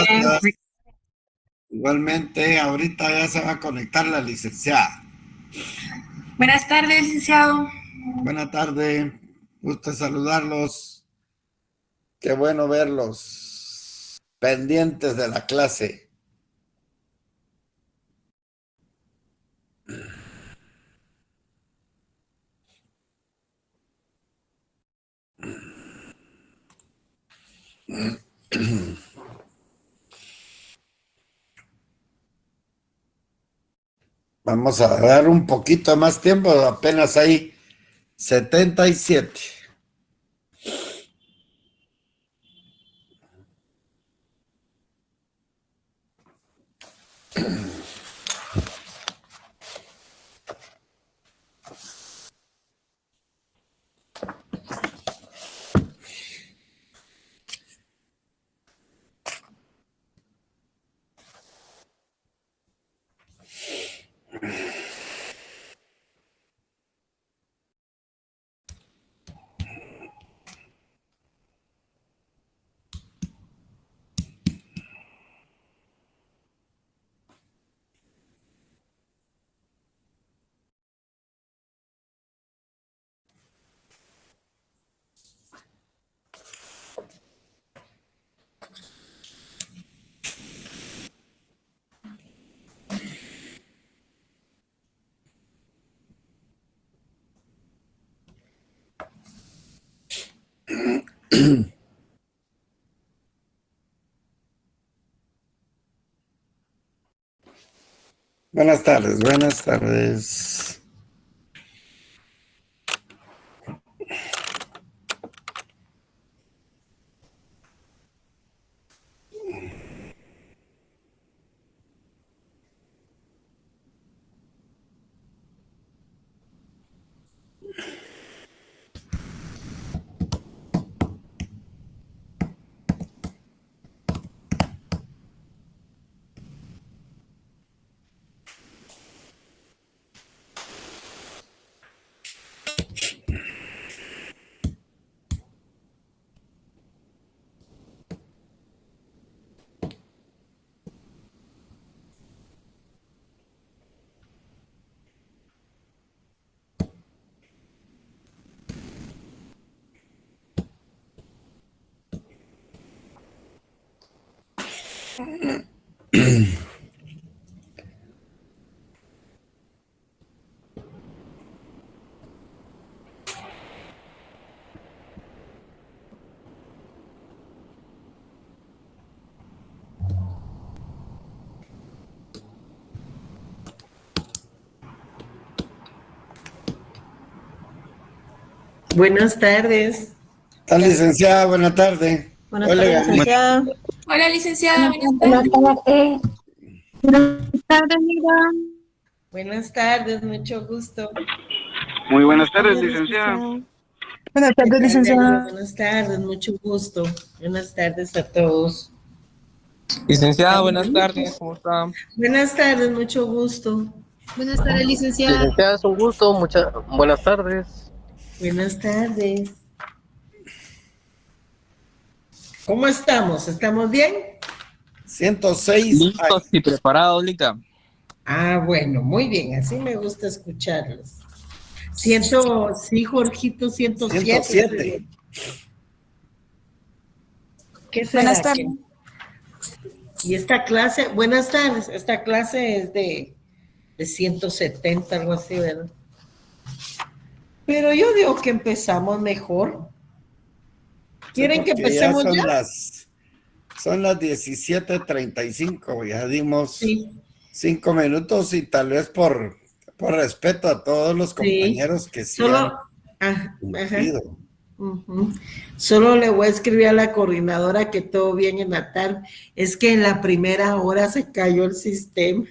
Gracias. Igualmente, ahorita ya se va a conectar la licenciada. Buenas tardes, licenciado. Buena tarde, gusto saludarlos. Qué bueno verlos pendientes de la clase. Vamos a dar un poquito más tiempo, apenas hay 77. Buenas tardes, buenas tardes. Buenas tardes. ¿Está licenciada? Buena tarde. Buenas tardes, licenciada. Hola, licenciada. Buenas tardes. Buenas tardes, Mira. Buenas tardes, mucho gusto. Muy buenas tardes, licenciada. Buenas tardes, licenciada. Buenas tardes, mucho gusto. Buenas tardes a todos. Licenciada, buenas tardes, ¿cómo está? Buenas tardes, mucho gusto. Buenas tardes, licenciada. Licenciada, es un gusto, muchas buenas tardes. Buenas tardes. ¿Cómo estamos? ¿Estamos bien? 106. Listos y preparados, Lica. Ah, bueno, muy bien, así me gusta escucharlos. Sí, Jorgito, 107. 107. ¿Qué será? Buenas tardes. Y esta clase, buenas tardes, esta clase es de 170, algo así, ¿verdad? Pero yo digo que empezamos mejor. ¿Quieren que empecemos ya? Son las 17:35, ya dimos Sí. 5 minutos y tal vez por respeto a todos los compañeros que sí han cumplido. Solo le voy a escribir a la coordinadora que todo bien en la tarde. Es que en la primera hora se cayó el sistema.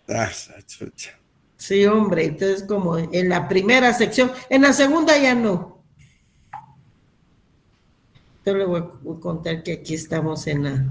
Ah, chucha. Sí, hombre, entonces como en la primera sección, en la segunda ya no. Yo le voy a contar que aquí estamos en la...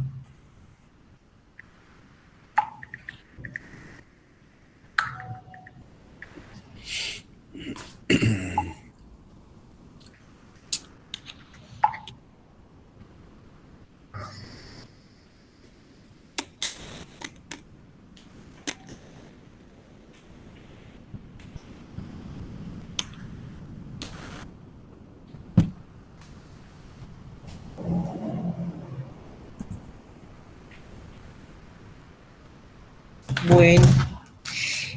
Bueno,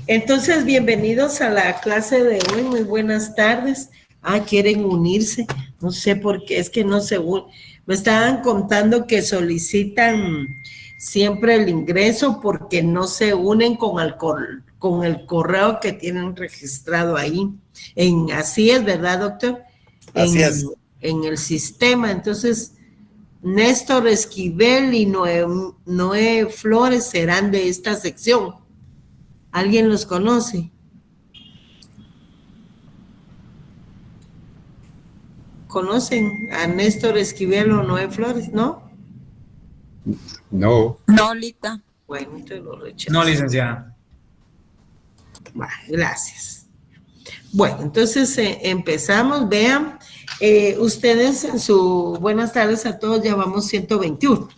entonces bienvenidos a la clase de hoy, muy buenas tardes. Quieren unirse, no sé por qué, es que no se unen. Me estaban contando que solicitan siempre el ingreso porque no se unen con el correo que tienen registrado ahí. Así es, ¿verdad, doctor? Así es. En el sistema. Entonces, Néstor Esquivel y Noé Flores serán de esta sección. ¿Alguien los conoce? ¿Conocen a Néstor Esquivel o Noé Flores, no? No. No, Lita. Bueno, te lo rechazo. No, licenciada. Bueno, gracias. Bueno, entonces empezamos. Vean, ustedes en su buenas tardes a todos, ya vamos 121.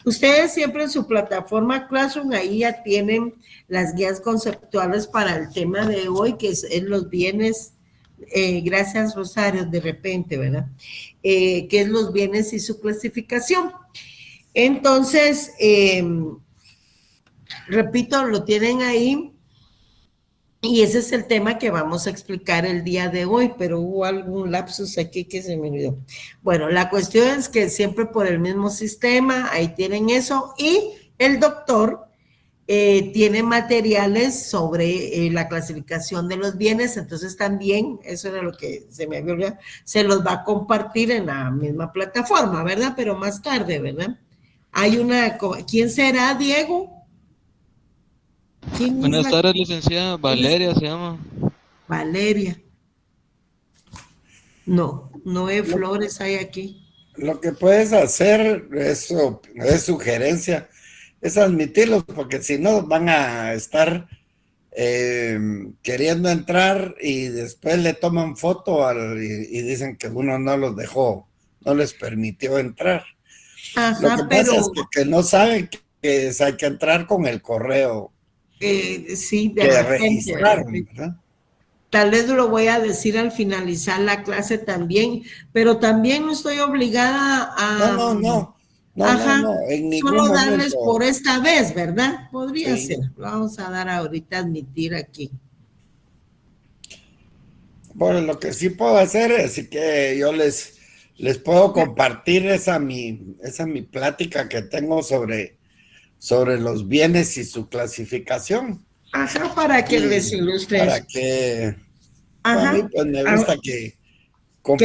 Ustedes siempre en su plataforma Classroom, ahí ya tienen las guías conceptuales para el tema de hoy, que es los bienes. Gracias, Rosario, de repente, ¿verdad? Que es los bienes y su clasificación. Entonces, repito, lo tienen ahí y ese es el tema que vamos a explicar el día de hoy, pero hubo algún lapsus aquí que se me olvidó. Bueno, la cuestión es que siempre por el mismo sistema, ahí tienen eso, y el doctor tiene materiales sobre la clasificación de los bienes, entonces también, eso era lo que se me había olvidado, se los va a compartir en la misma plataforma, ¿verdad? Pero más tarde, ¿verdad? Hay una, ¿quién será, Diego? Buenas tardes, licenciada. Valeria se llama. Valeria. No hay Flores hay aquí. Lo que puedes hacer, eso es sugerencia, es admitirlos, porque si no van a estar queriendo entrar y después le toman foto y dicen que uno no los dejó, no les permitió entrar. Ajá, lo que pasa es que no saben que hay que entrar con el correo sí, de que repente, registraron, ¿verdad? Tal vez lo voy a decir al finalizar la clase también, pero también no estoy obligada a... No, en ningún solo momento. darles por esta vez, ¿verdad? Podría Sí. ser. Lo vamos a dar ahorita, admitir aquí. Bueno, lo que sí puedo hacer es que yo les puedo compartir esa mi plática que tengo sobre los bienes y su clasificación. Ajá, para que les ilustres. Para que Ajá. a mí pues me gusta que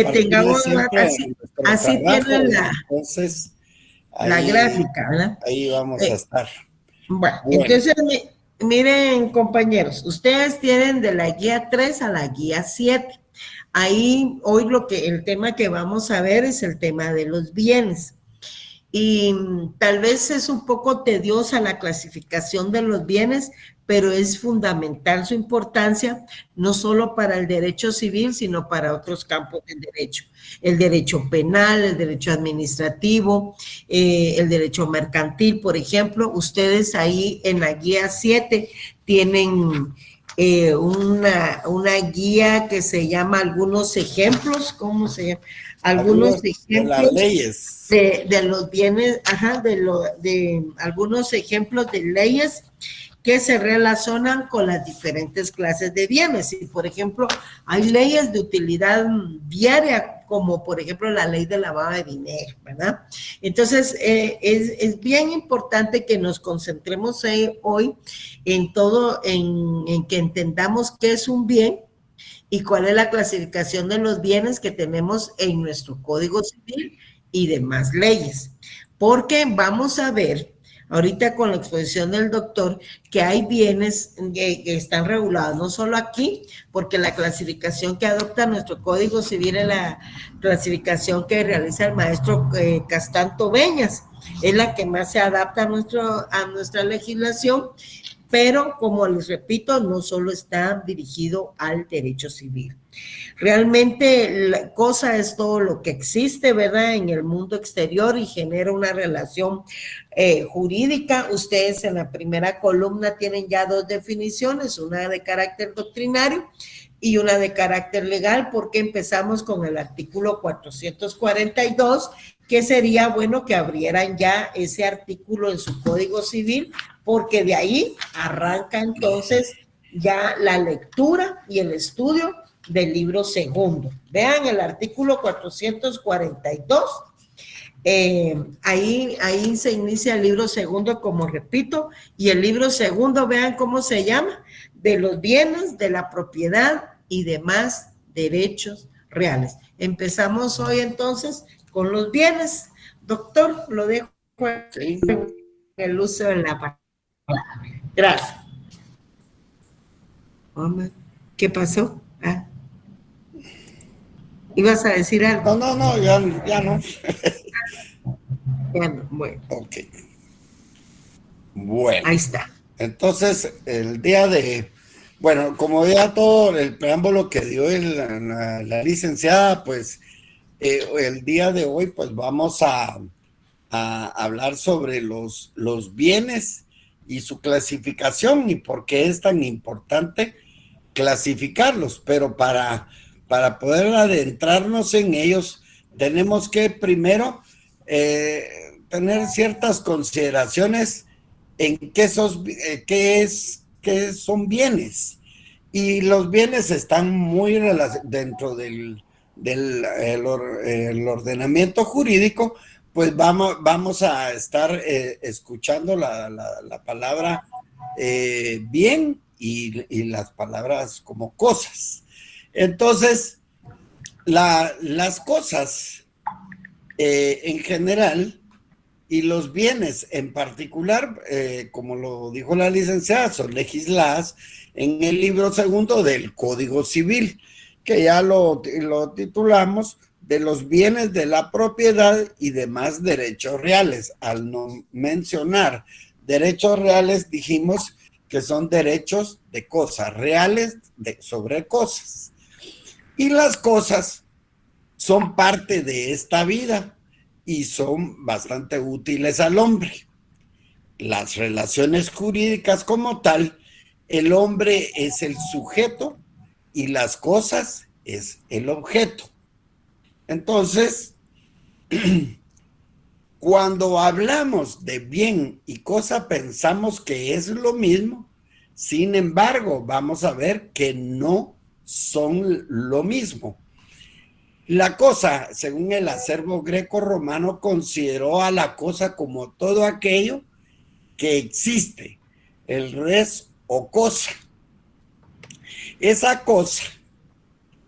tengamos siempre así tiene entonces la gráfica, ¿verdad? Ahí vamos a estar. Bueno, entonces miren, compañeros, ustedes tienen de la guía 3 a la guía 7. Ahí hoy el tema que vamos a ver es el tema de los bienes. Y tal vez es un poco tediosa la clasificación de los bienes, pero es fundamental su importancia, no solo para el derecho civil, sino para otros campos del derecho. El derecho penal, el derecho administrativo, el derecho mercantil, por ejemplo. Ustedes ahí en la guía 7 tienen una guía que se llama algunos ejemplos, ¿cómo se llama? Algunos ejemplos de las leyes de los bienes, de algunos ejemplos de leyes que se relacionan con las diferentes clases de bienes. Y por ejemplo, hay leyes de utilidad diaria, como por ejemplo la ley de lavado de dinero, ¿verdad? Entonces, es bien importante que nos concentremos hoy en todo, en que entendamos qué es un bien y cuál es la clasificación de los bienes que tenemos en nuestro Código Civil y demás leyes. Porque vamos a ver, ahorita con la exposición del doctor, que hay bienes que están regulados, no solo aquí, porque la clasificación que adopta nuestro Código Civil es la clasificación que realiza el maestro Castanto Beñas, es la que más se adapta a nuestra legislación, pero como les repito, no solo está dirigido al derecho civil. Realmente la cosa es todo lo que existe, ¿verdad? En el mundo exterior y genera una relación jurídica. Ustedes en la primera columna tienen ya dos definiciones, una de carácter doctrinario y una de carácter legal, porque empezamos con el artículo 442, que sería bueno que abrieran ya ese artículo en su Código Civil, porque de ahí arranca entonces ya la lectura y el estudio del libro segundo. Vean el artículo 442, ahí se inicia el libro segundo, como repito, y el libro segundo, vean cómo se llama, de los bienes, de la propiedad y demás derechos reales. Empezamos hoy entonces con los bienes. Doctor, lo dejo en el uso de la palabra. Gracias. ¿Qué pasó? Ah. ¿Ibas a decir algo? No, ya no. Ya no, bueno. Ok. Bueno. Ahí está. Entonces, el día de... Bueno, como ya todo el preámbulo que dio la licenciada, pues el día de hoy pues vamos a hablar sobre los bienes y su clasificación y por qué es tan importante clasificarlos, pero para poder adentrarnos en ellos tenemos que primero tener ciertas consideraciones en qué son bienes. Y los bienes están muy dentro del ordenamiento jurídico, pues vamos a estar escuchando la palabra bien y las palabras como cosas. Entonces, las cosas en general y los bienes en particular, como lo dijo la licenciada, son legisladas en el libro segundo del Código Civil, que ya lo titulamos de los bienes de la propiedad y demás derechos reales. Al no mencionar derechos reales, dijimos que son derechos de cosas reales sobre cosas. Y las cosas son parte de esta vida y son bastante útiles al hombre. Las relaciones jurídicas como tal, el hombre es el sujeto y las cosas es el objeto. Entonces, cuando hablamos de bien y cosa, pensamos que es lo mismo. Sin embargo, vamos a ver que no son lo mismo. La cosa, según el acervo greco-romano, consideró a la cosa como todo aquello que existe, el res o cosa. Esa cosa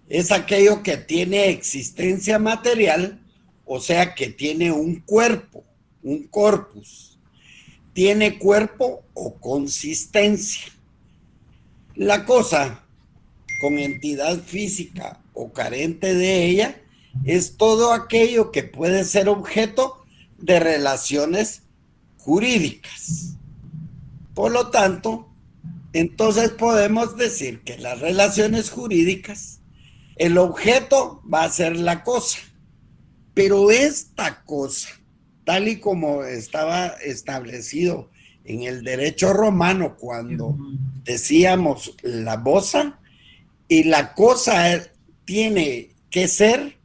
es aquello que tiene existencia material, o sea que tiene un cuerpo, un corpus, tiene cuerpo o consistencia. La cosa con entidad física o carente de ella es todo aquello que puede ser objeto de relaciones jurídicas. Por lo tanto, entonces podemos decir que las relaciones jurídicas, el objeto va a ser la cosa, pero esta cosa, tal y como estaba establecido en el derecho romano cuando decíamos la boza, y la cosa tiene que ser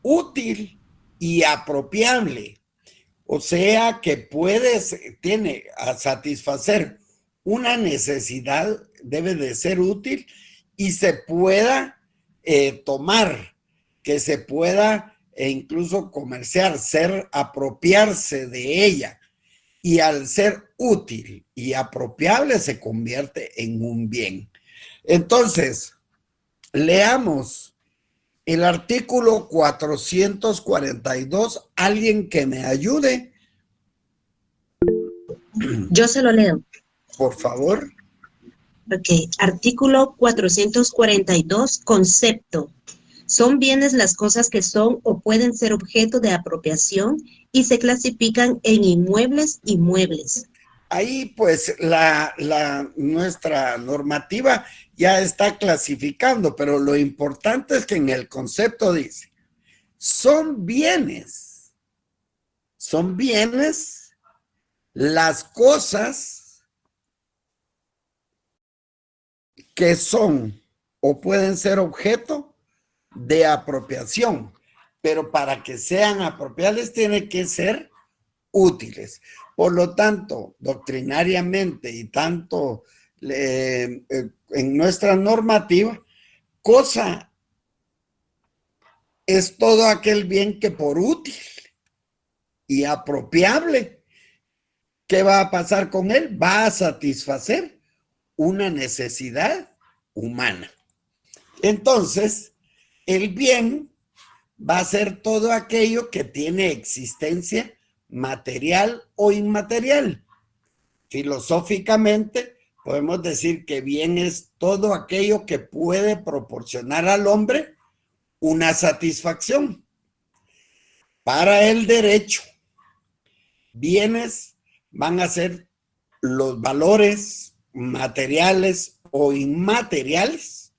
útil y apropiable, o sea que tiene a satisfacer una necesidad, debe de ser útil y se pueda tomar, que se pueda incluso comerciar, apropiarse de ella, y al ser útil y apropiable se convierte en un bien. Entonces, leamos el artículo 442. ¿Alguien que me ayude? Yo se lo leo. Por favor. Ok, artículo 442, concepto. Son bienes las cosas que son o pueden ser objeto de apropiación y se clasifican en inmuebles y muebles. ahí pues nuestra normativa ya está clasificando, pero lo importante es que en el concepto dice, son bienes las cosas que son o pueden ser objeto de apropiación, pero para que sean apropiables tienen que ser útiles. Por lo tanto, doctrinariamente y tanto en nuestra normativa, cosa es todo aquel bien que por útil y apropiable, ¿qué va a pasar con él? Va a satisfacer una necesidad humana. Entonces, el bien va a ser todo aquello que tiene existencia material o inmaterial. Filosóficamente, podemos decir que bien es todo aquello que puede proporcionar al hombre una satisfacción. Para el derecho, bienes van a ser los valores materiales o inmateriales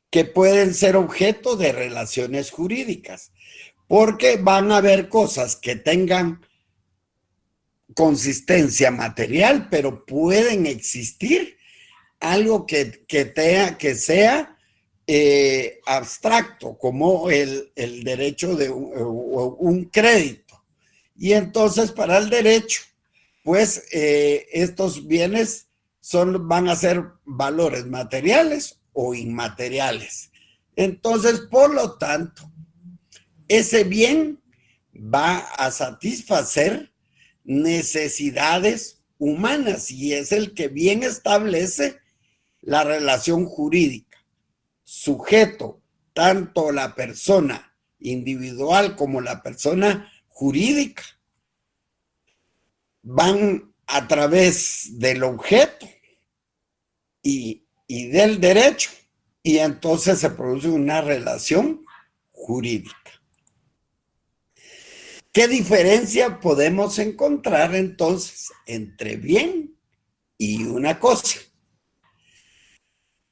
que pueden ser objeto de relaciones jurídicas, porque van a haber cosas que tengan consistencia material, pero pueden existir algo que sea abstracto, como el derecho de un crédito. Y entonces para el derecho, pues estos bienes van a ser valores materiales o inmateriales. Entonces, por lo tanto, ese bien va a satisfacer necesidades humanas y es el que bien establece la relación jurídica. Sujeto, tanto la persona individual como la persona jurídica, van a través del objeto y del derecho, y entonces se produce una relación jurídica. ¿Qué diferencia podemos encontrar entonces entre bien y una cosa?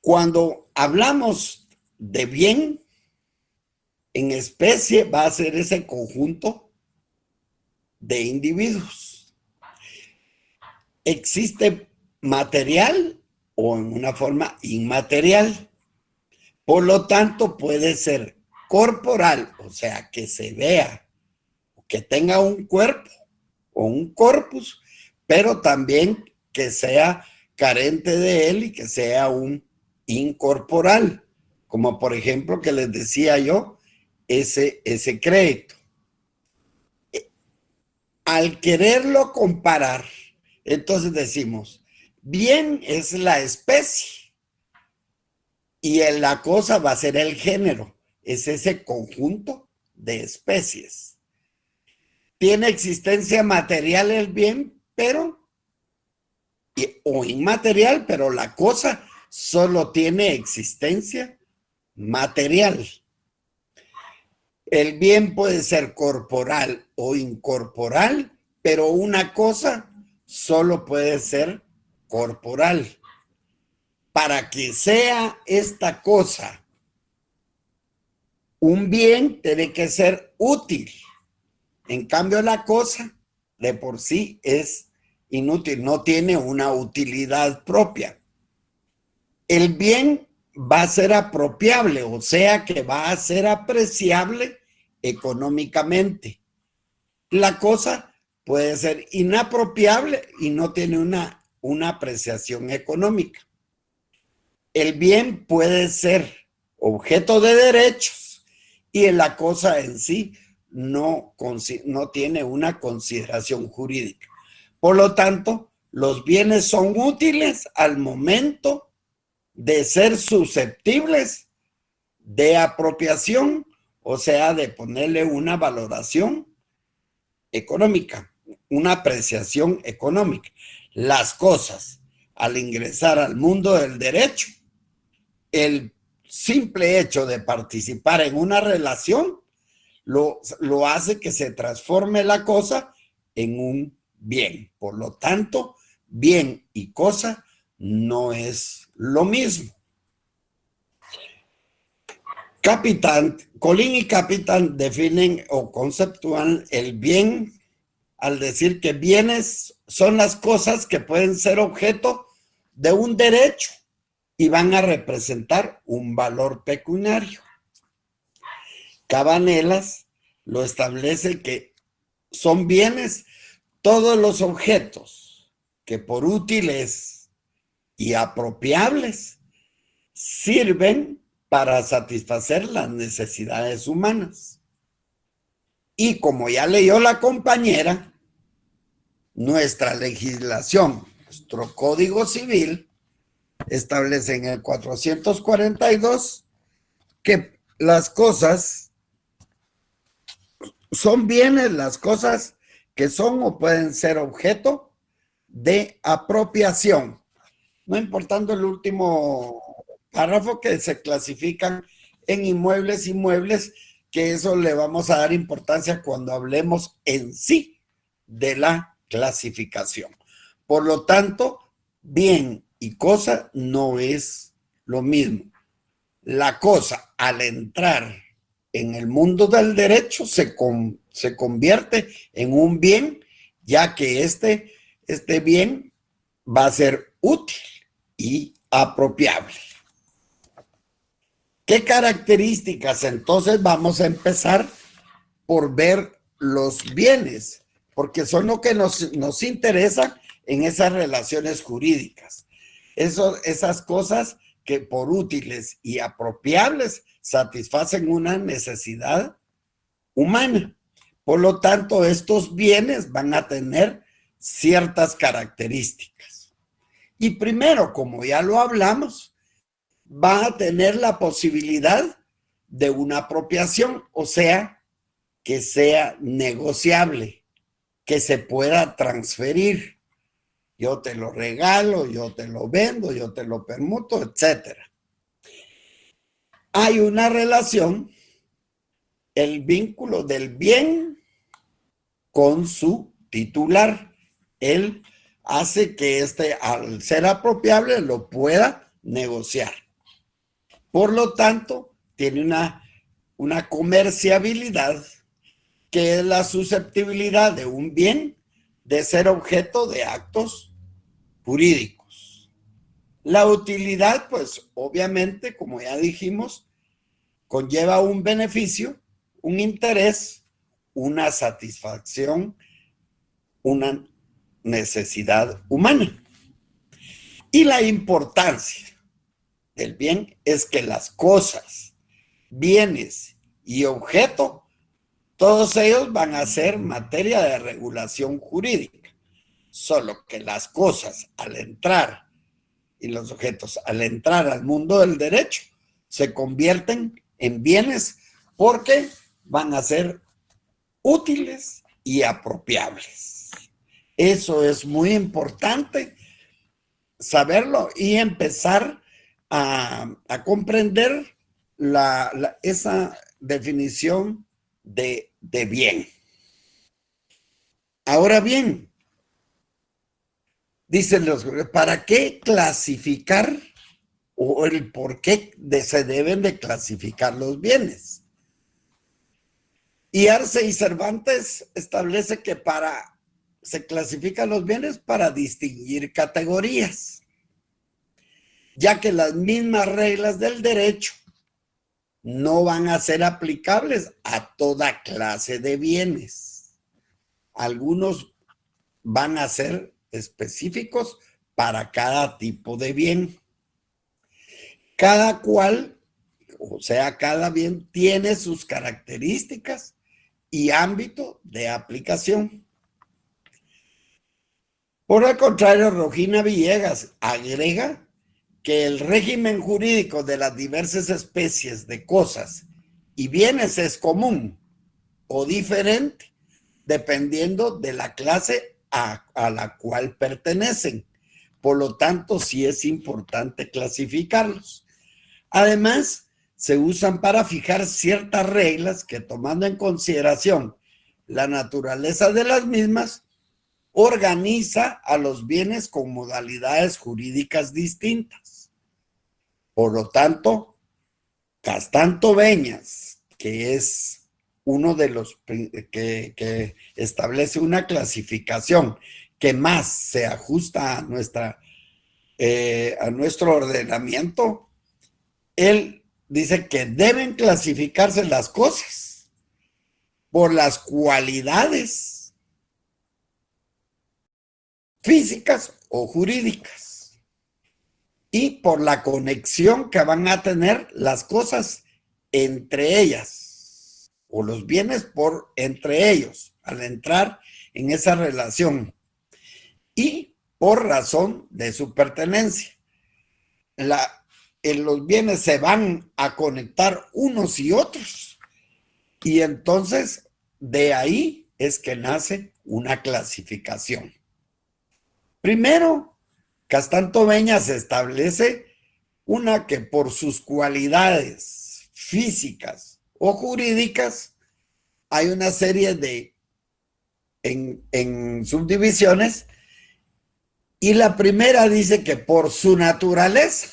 Cuando hablamos de bien, en especie va a ser ese conjunto de individuos. Existe material o en una forma inmaterial. Por lo tanto, puede ser corporal, o sea, que se vea, que tenga un cuerpo o un corpus, pero también que sea carente de él y que sea un incorporal, como por ejemplo que les decía yo, ese crédito. Al quererlo comparar, entonces decimos, bien es la especie y la cosa va a ser el género, es ese conjunto de especies. Tiene existencia material el bien, o inmaterial, pero la cosa solo tiene existencia material. El bien puede ser corporal o incorporal, pero una cosa solo puede ser corporal. Para que sea esta cosa un bien, tiene que ser útil. En cambio, la cosa de por sí es inútil, no tiene una utilidad propia. El bien va a ser apropiable, o sea que va a ser apreciable económicamente. La cosa puede ser inapropiable y no tiene una apreciación económica. El bien puede ser objeto de derechos y la cosa en sí no tiene una consideración jurídica. Por lo tanto, los bienes son útiles al momento de ser susceptibles de apropiación, o sea, de ponerle una valoración económica, una apreciación económica. Las cosas, al ingresar al mundo del derecho, el simple hecho de participar en una relación lo hace que se transforme la cosa en un bien. Por lo tanto, bien y cosa no es lo mismo. Colín y Capitán definen o conceptúan el bien al decir que bienes son las cosas que pueden ser objeto de un derecho y van a representar un valor pecuniario. Cabanelas lo establece que son bienes todos los objetos que por útiles y apropiables sirven para satisfacer las necesidades humanas. Y como ya leyó la compañera, nuestra legislación, nuestro Código Civil, establece en el 442 que las cosas son bienes, las cosas que son o pueden ser objeto de apropiación. No importando el último párrafo, que se clasifican en inmuebles, que eso le vamos a dar importancia cuando hablemos en sí de la clasificación. Por lo tanto, bien y cosa no es lo mismo. La cosa, al entrar en el mundo del derecho, se convierte en un bien, ya que este bien va a ser útil y apropiable. ¿Qué características? Entonces vamos a empezar por ver los bienes, porque son lo que nos interesa en esas relaciones jurídicas. Esas cosas que por útiles y apropiables satisfacen una necesidad humana. Por lo tanto, estos bienes van a tener ciertas características. Y primero, como ya lo hablamos, va a tener la posibilidad de una apropiación, o sea, que sea negociable, que se pueda transferir. Yo te lo regalo, yo te lo vendo, yo te lo permuto, etc. Hay una relación, el vínculo del bien con su titular. Él hace que al ser apropiable, lo pueda negociar. Por lo tanto, tiene una comerciabilidad, que es la susceptibilidad de un bien de ser objeto de actos jurídicos. La utilidad, pues obviamente, como ya dijimos, conlleva un beneficio, un interés, una satisfacción, una necesidad humana. Y la importancia del bien es que las cosas, bienes y objeto, todos ellos van a ser materia de regulación jurídica. Solo que las cosas al entrar y los objetos al entrar al mundo del derecho se convierten en bienes porque van a ser útiles y apropiables. Eso es muy importante saberlo y empezar a comprender esa definición de bien. Ahora bien, dicen los, ¿para qué clasificar o el por qué se deben de clasificar los bienes? Y Arce y Cervantes establece que se clasifican los bienes para distinguir categorías, ya que las mismas reglas del derecho no van a ser aplicables a toda clase de bienes. Algunos van a ser específicos para cada tipo de bien. Cada cual, o sea, cada bien tiene sus características y ámbito de aplicación. Por el contrario, Rojina Villegas agrega que el régimen jurídico de las diversas especies de cosas y bienes es común o diferente dependiendo de la clase a la cual pertenecen. Por lo tanto, sí es importante clasificarlos. Además, se usan para fijar ciertas reglas que, tomando en consideración la naturaleza de las mismas, organiza a los bienes con modalidades jurídicas distintas. Por lo tanto, Castán-Tobeñas, que es uno de los que establece una clasificación que más se ajusta a nuestro ordenamiento, él dice que deben clasificarse las cosas por las cualidades físicas o jurídicas y por la conexión que van a tener las cosas entre ellas o los bienes entre ellos al entrar en esa relación y por razón de su pertenencia. Los bienes se van a conectar unos y otros y entonces de ahí es que nace una clasificación. Primero, Castán-Tobeñas establece una que por sus cualidades físicas o jurídicas hay una serie de en subdivisiones y la primera dice que por su naturaleza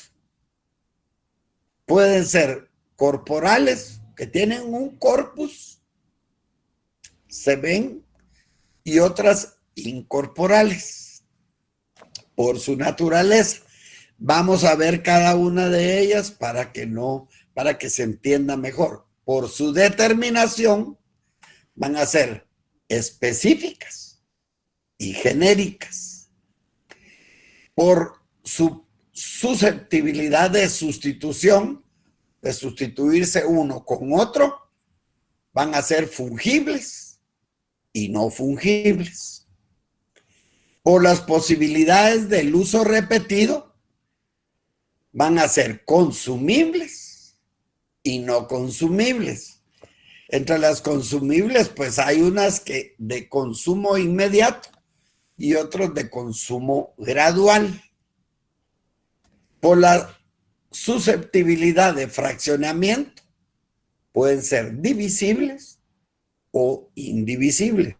pueden ser corporales, que tienen un corpus, se ven, y otras incorporales, por su naturaleza. Vamos a ver cada una de ellas para que se entienda mejor. Por su determinación, van a ser específicas y genéricas. Por su susceptibilidad de sustitución, de sustituirse uno con otro, van a ser fungibles y no fungibles. Por las posibilidades del uso repetido, van a ser consumibles y no consumibles. Entre las consumibles, pues hay unas que de consumo inmediato y otros de consumo gradual. Por la susceptibilidad de fraccionamiento, pueden ser divisibles o indivisibles.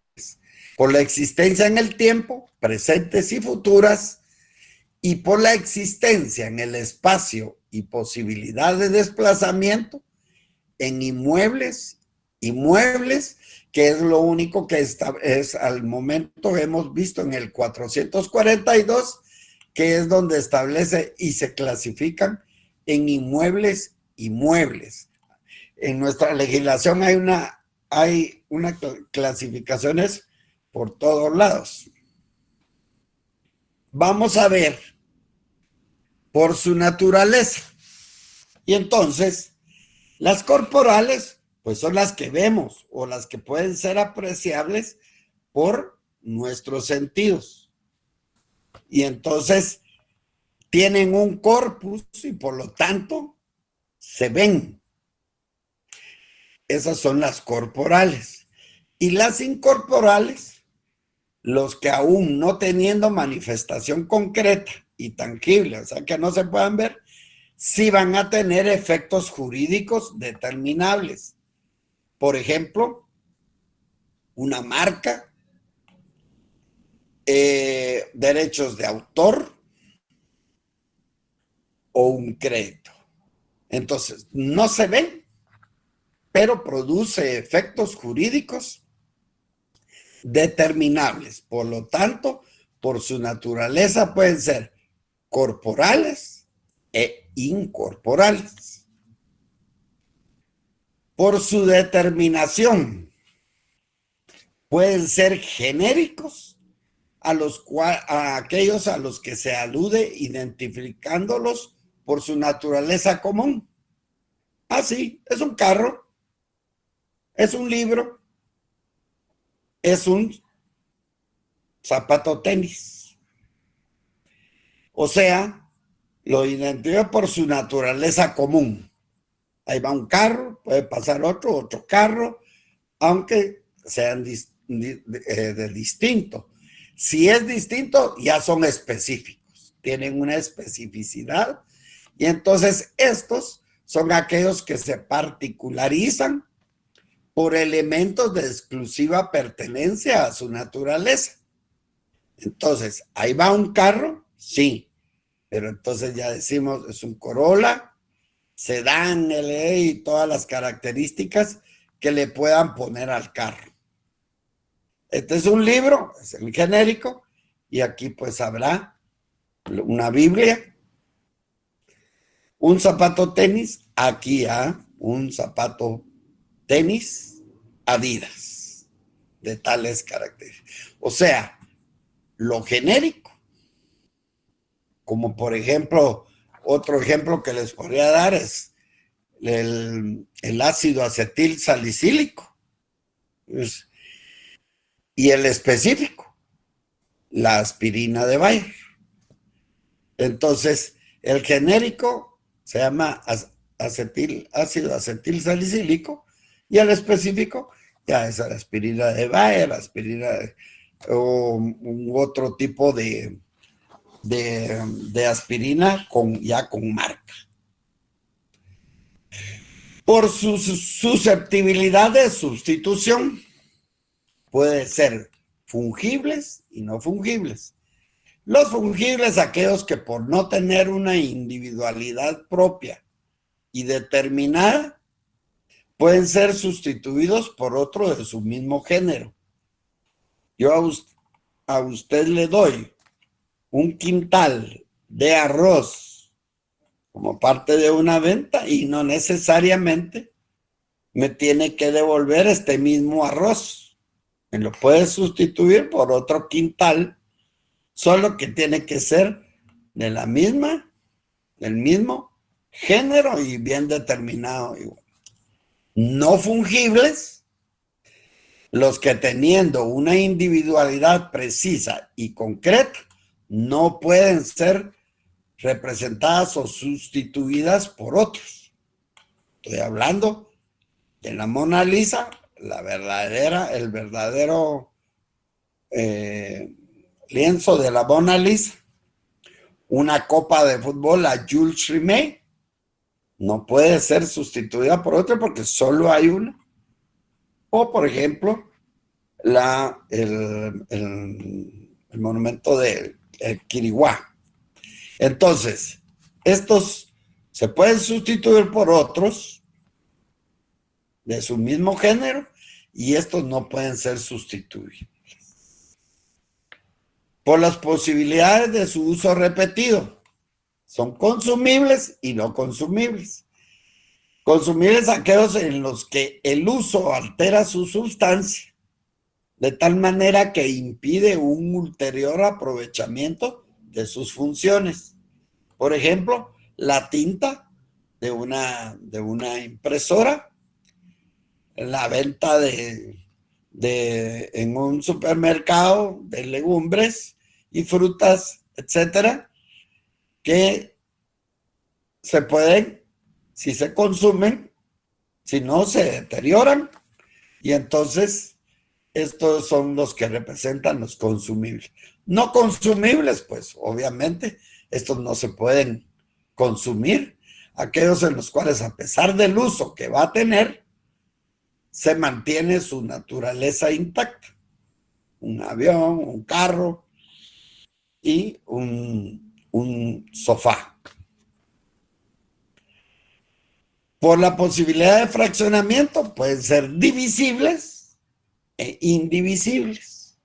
Por la existencia en el tiempo, presentes y futuras, y por la existencia en el espacio y posibilidad de desplazamiento en inmuebles, que es lo único que es al momento hemos visto en el 442, que es donde establece y se clasifican en inmuebles y muebles. En nuestra legislación hay unas clasificaciones por todos lados. Vamos a ver por su naturaleza. Y entonces, las corporales, pues son las que vemos o las que pueden ser apreciables por nuestros sentidos. Y entonces tienen un corpus y por lo tanto se ven. Esas son las corporales. Y las incorporales, los que aún no teniendo manifestación concreta y tangible, o sea que no se puedan ver, sí van a tener efectos jurídicos determinables. Por ejemplo, una marca, derechos de autor o un crédito. Entonces, no se ven, pero produce efectos jurídicos determinables. Por lo tanto, por su naturaleza pueden ser corporales e incorporales. Por su determinación, pueden ser genéricos a aquellos a los que se alude identificándolos por su naturaleza común. Sí, es un carro, es un libro, es un zapato tenis. O sea, lo identifica por su naturaleza común. Ahí va un carro, puede pasar otro carro, aunque sean de distinto. Si es distinto, ya son específicos, tienen una especificidad y entonces estos son aquellos que se particularizan por elementos de exclusiva pertenencia a su naturaleza. Entonces, ahí va un carro, sí, pero entonces ya decimos, es un Corolla, sedán, LE y todas las características que le puedan poner al carro. Este es un libro, es el genérico, y aquí pues habrá una Biblia, un zapato tenis, aquí un zapato tenis Adidas, de tales características. O sea, lo genérico, como por ejemplo, otro ejemplo que les podría dar es el ácido acetil salicílico, y el específico, la aspirina de Bayer. Entonces, el genérico se llama ácido acetil salicílico, y el específico ya es la aspirina de Bayer, o otro tipo de aspirina ya con marca. Por su susceptibilidad de sustitución, puede ser fungibles y no fungibles. Los fungibles, aquellos que por no tener una individualidad propia y determinada, pueden ser sustituidos por otro de su mismo género. Yo a usted le doy un quintal de arroz como parte de una venta y no necesariamente me tiene que devolver este mismo arroz. Me lo puede sustituir por otro quintal, solo que tiene que ser del mismo género y bien determinado. No fungibles, los que teniendo una individualidad precisa y concreta, no pueden ser representadas o sustituidas por otros. Estoy hablando de la Mona Lisa, el verdadero lienzo de la Mona Lisa, una copa de fútbol, la Jules Rimet, no puede ser sustituida por otra porque solo hay una. O, por ejemplo, el monumento de Quiriguá. Entonces, estos se pueden sustituir por otros de su mismo género y estos no pueden ser sustituidos por las posibilidades de su uso repetido. Son consumibles y no consumibles. Consumibles aquellos en los que el uso altera su sustancia de tal manera que impide un ulterior aprovechamiento de sus funciones. Por ejemplo, la tinta de una impresora, la venta en un supermercado de legumbres y frutas, etcétera, que se pueden, si se consumen, si no, se deterioran, y entonces estos son los que representan los consumibles. No consumibles, pues obviamente estos no se pueden consumir, aquellos en los cuales a pesar del uso que va a tener, se mantiene su naturaleza intacta. Un avión, un carro y un sofá. Por la posibilidad de fraccionamiento pueden ser divisibles e indivisibles.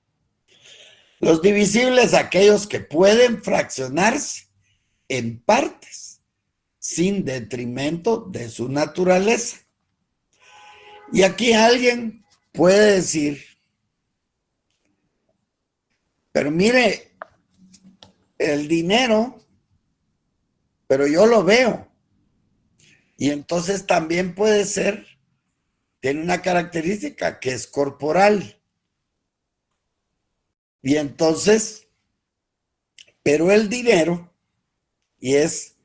Los divisibles, aquellos que pueden fraccionarse en partes sin detrimento de su naturaleza. Y aquí alguien puede decir, pero mire, el dinero, pero yo lo veo. Y entonces también puede ser, tiene una característica que es corporal. Y entonces, pero el dinero, y es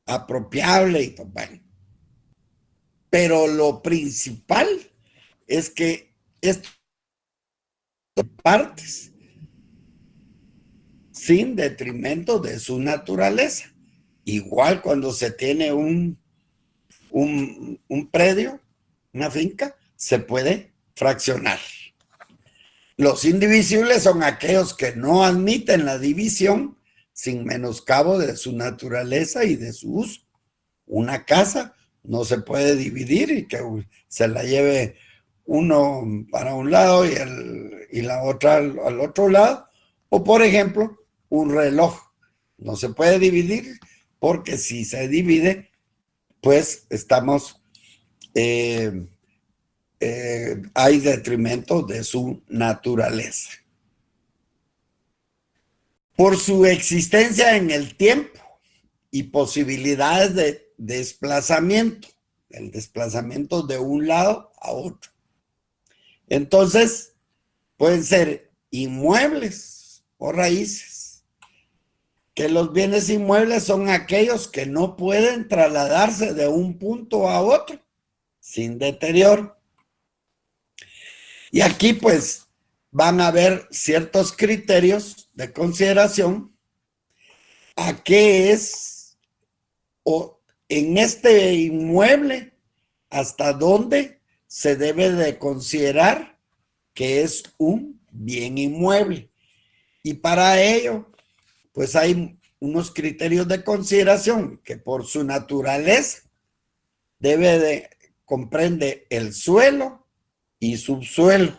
apropiable y todo, bueno. Pero lo principal es que estas partes sin detrimento de su naturaleza. Igual cuando se tiene un predio, una finca, se puede fraccionar. Los indivisibles son aquellos que no admiten la división sin menoscabo de su naturaleza y de su uso. Una casa no se puede dividir y que se la lleve uno para un lado y la otra al otro lado. O, por ejemplo, un reloj. No se puede dividir porque si se divide, pues estamos, hay detrimento de su naturaleza. Por su existencia en el tiempo y posibilidades de desplazamiento, el desplazamiento de un lado a otro. Entonces, pueden ser inmuebles o raíces. Que los bienes inmuebles son aquellos que no pueden trasladarse de un punto a otro sin deterioro. Y aquí pues van a haber ciertos criterios de consideración a qué es o en este inmueble hasta dónde se debe de considerar que es un bien inmueble. Y para ello pues hay unos criterios de consideración que por su naturaleza comprende el suelo y subsuelo.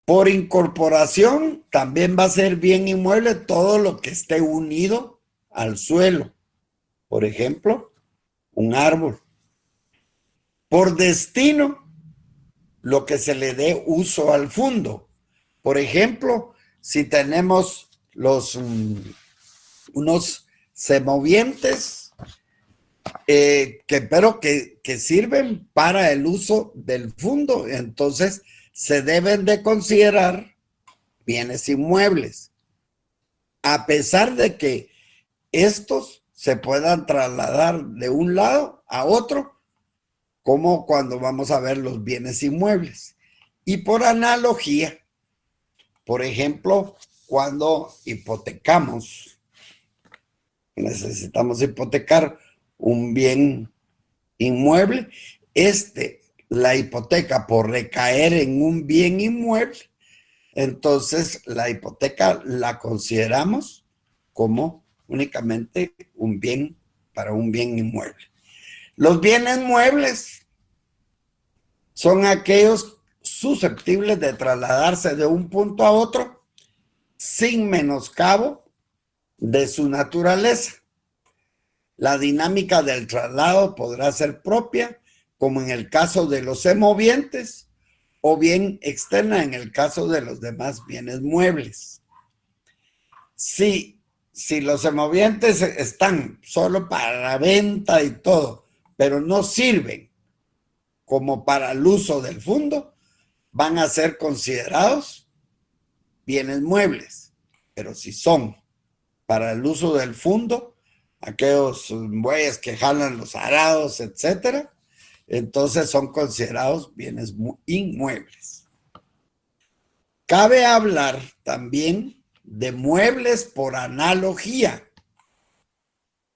Por incorporación también va a ser bien inmueble todo lo que esté unido al suelo. Por ejemplo, un árbol. Por destino, lo que se le dé uso al fondo. Por ejemplo, si tenemos unos semovientes pero que sirven para el uso del fondo, entonces se deben de considerar bienes inmuebles, a pesar de que estos se puedan trasladar de un lado a otro, como cuando vamos a ver los bienes inmuebles. Y por analogía, por ejemplo, cuando hipotecamos, necesitamos hipotecar un bien inmueble, la hipoteca por recaer en un bien inmueble, entonces la hipoteca la consideramos como únicamente un bien para un bien inmueble. Los bienes muebles son aquellos susceptibles de trasladarse de un punto a otro sin menoscabo de su naturaleza. La dinámica del traslado podrá ser propia, como en el caso de los semovientes, o bien externa en el caso de los demás bienes muebles. Si los semovientes están solo para la venta y todo, pero no sirven como para el uso del fondo, van a ser considerados bienes muebles. Pero si son para el uso del fondo, aquellos bueyes que jalan los arados, etcétera, entonces son considerados bienes inmuebles. Cabe hablar también de muebles por analogía,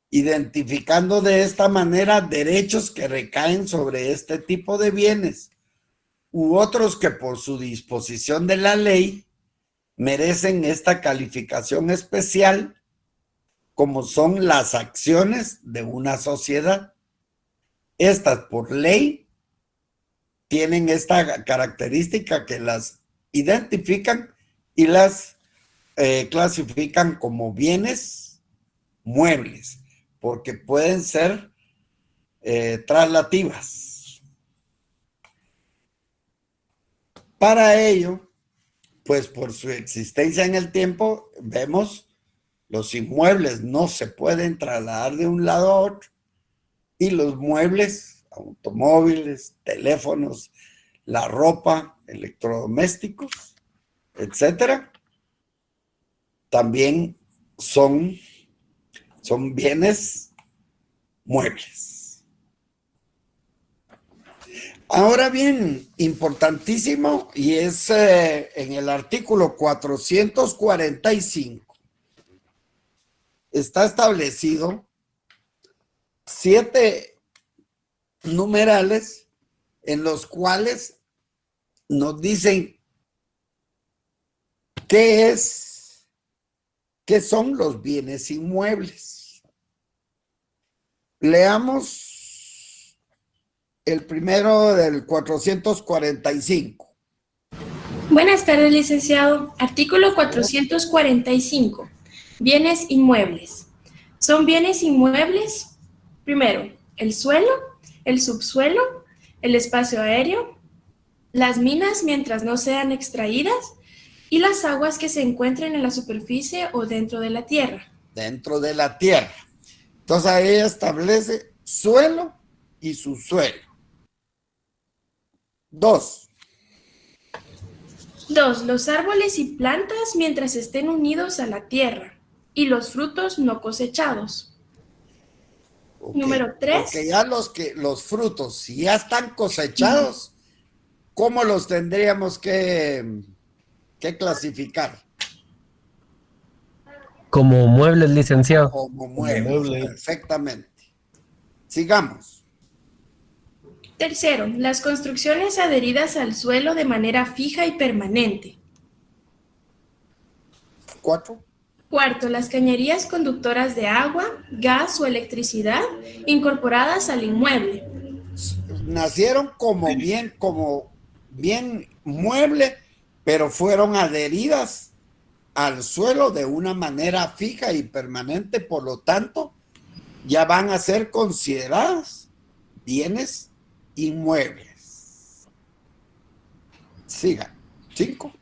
identificando de esta manera derechos que recaen sobre este tipo de bienes u otros que por su disposición de la ley merecen esta calificación especial, como son las acciones de una sociedad. Estas por ley tienen esta característica que las identifican y las clasifican como bienes muebles, porque pueden ser traslativas. Para ello, pues por su existencia en el tiempo, vemos los inmuebles no se pueden trasladar de un lado a otro y los muebles, automóviles, teléfonos, la ropa, electrodomésticos, etcétera, también son bienes muebles. Ahora bien, importantísimo, y es en el artículo 445, está establecido 7 numerales en los cuales nos dicen qué son los bienes inmuebles. Leamos el primero del 445. Buenas tardes, licenciado. Artículo 445. Bienes inmuebles. Son bienes inmuebles, primero, el suelo, el subsuelo, el espacio aéreo, las minas mientras no sean extraídas y las aguas que se encuentren en la superficie o dentro de la tierra. Dentro de la tierra. Entonces ahí establece suelo y subsuelo. 2. 2. Los árboles y plantas mientras estén unidos a la tierra y los frutos no cosechados. Okay. Número 3. Porque ya los frutos, si ya están cosechados, ¿cómo los tendríamos que clasificar? Como muebles, licenciado. Como muebles, perfectamente. Sigamos. Tercero, las construcciones adheridas al suelo de manera fija y permanente. 4. Cuarto, las cañerías conductoras de agua, gas o electricidad incorporadas al inmueble. Nacieron como bien mueble, pero fueron adheridas al suelo de una manera fija y permanente, por lo tanto, ya van a ser consideradas bienes inmuebles. Siga. 5.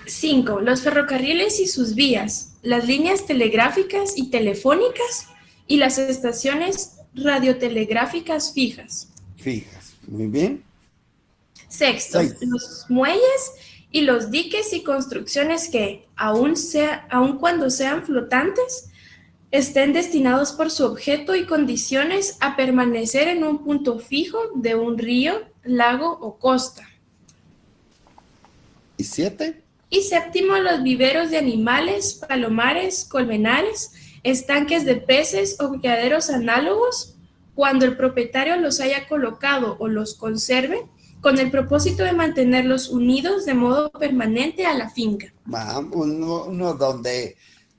5. Los ferrocarriles y sus vías, las líneas telegráficas y telefónicas y las estaciones radiotelegráficas fijas. Fijas. Muy bien. Sexto, 6. los muelles y los diques y construcciones que, aun cuando sean flotantes, estén destinados por su objeto y condiciones a permanecer en un punto fijo de un río, lago o costa. ¿Y 7? Y séptimo, los viveros de animales, palomares, colmenares, estanques de peces o criaderos análogos, cuando el propietario los haya colocado o los conserve, con el propósito de mantenerlos unidos de modo permanente a la finca. Uno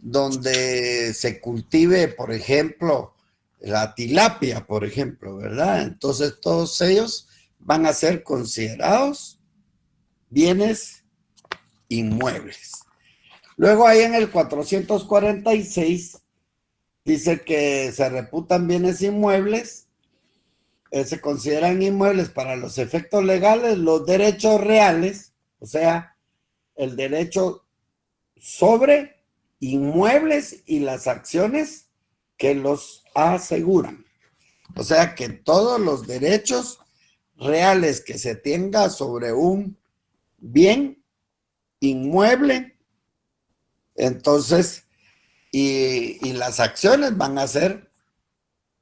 donde se cultive, por ejemplo, la tilapia, por ejemplo, ¿verdad? Entonces todos ellos van a ser considerados bienes inmuebles. Luego ahí en el 446 dice que se reputan bienes inmuebles, se consideran inmuebles para los efectos legales los derechos reales, o sea, el derecho sobre inmuebles y las acciones que los aseguran. O sea, que todos los derechos reales que se tenga sobre un bien inmueble, entonces, y las acciones van a ser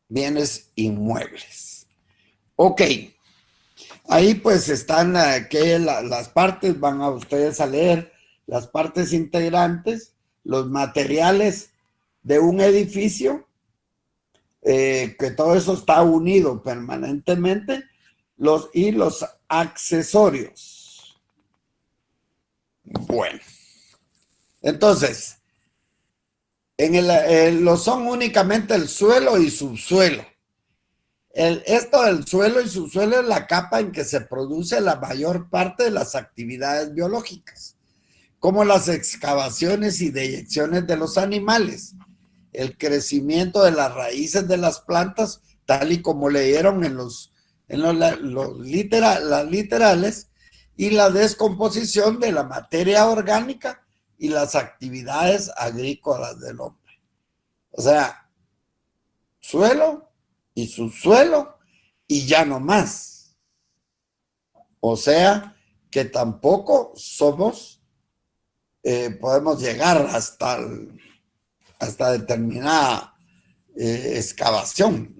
bienes inmuebles. Ok, ahí pues están las partes, van a ustedes a leer las partes integrantes, los materiales de un edificio, que todo eso está unido permanentemente, los accesorios. Bueno, entonces, lo son únicamente el suelo y subsuelo. Esto del suelo y subsuelo es la capa en que se produce la mayor parte de las actividades biológicas, como las excavaciones y deyecciones de los animales, el crecimiento de las raíces de las plantas, tal y como leyeron en las literales, y la descomposición de la materia orgánica y las actividades agrícolas del hombre. O sea, suelo y subsuelo y ya no más. O sea, que tampoco podemos llegar hasta determinada excavación.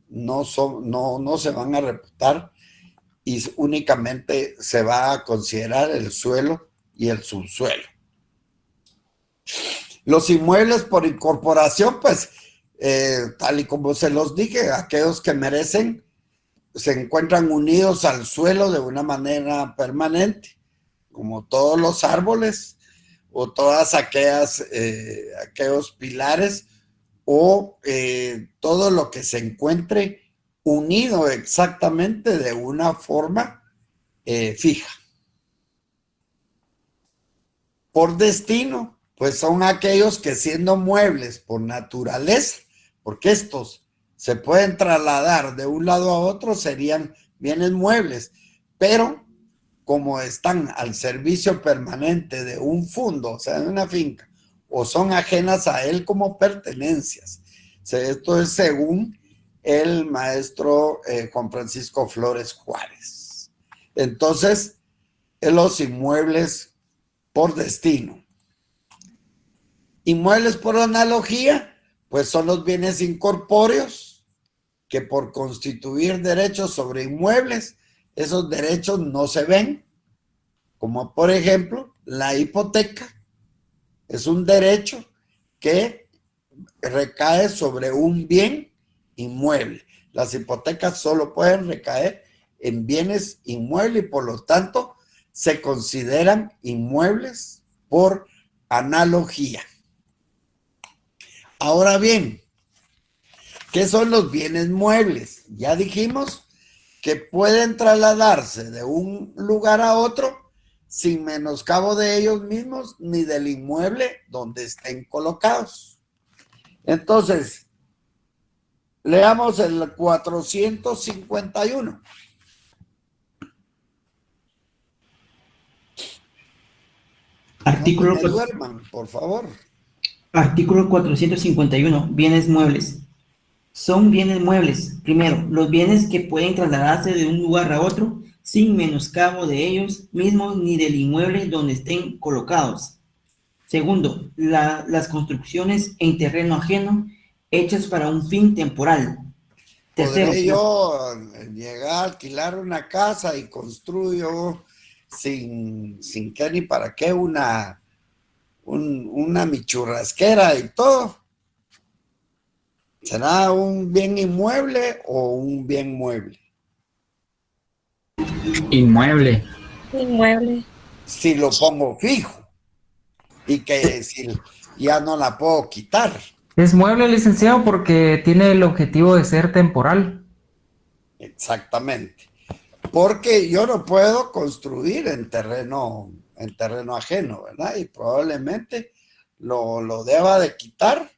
No se van a reputar y únicamente se va a considerar el suelo y el subsuelo. Los inmuebles por incorporación, pues, tal y como se los dije, aquellos que merecen se encuentran unidos al suelo de una manera permanente, como todos los árboles o todas aquellos pilares o todo lo que se encuentre unido exactamente de una forma fija. Por destino, pues son aquellos que siendo muebles por naturaleza, porque estos se pueden trasladar de un lado a otro, serían bienes muebles, pero como están al servicio permanente de un fondo, o sea, de una finca, o son ajenas a él como pertenencias. O sea, esto es según el maestro Juan Francisco Flores Juárez. Entonces, los inmuebles por destino. Inmuebles por analogía, pues son los bienes incorpóreos que por constituir derechos sobre inmuebles, esos derechos no se ven, como por ejemplo la hipoteca. Es un derecho que recae sobre un bien inmueble. Las hipotecas solo pueden recaer en bienes inmuebles y por lo tanto se consideran inmuebles por analogía. Ahora bien, ¿qué son los bienes muebles? Ya dijimos que pueden trasladarse de un lugar a otro sin menoscabo de ellos mismos ni del inmueble donde estén colocados. Entonces, leamos el 451. Artículo, No me duerman, por favor. Artículo 451. Bienes muebles. Son bienes muebles. Primero, los bienes que pueden trasladarse de un lugar a otro sin menoscabo de ellos mismos ni del inmueble donde estén colocados. Segundo, las construcciones en terreno ajeno hechas para un fin temporal. Tercero, ¿Podré yo llegar a alquilar una casa y construyo sin qué ni para qué una michurrasquera y todo? ¿Será un bien inmueble o un bien mueble? Inmueble. Inmueble. Si lo pongo fijo y que si ya no la puedo quitar. Es mueble, licenciado, porque tiene el objetivo de ser temporal. Exactamente. Porque yo no puedo construir en terreno ajeno, ¿verdad? Y probablemente lo deba de quitar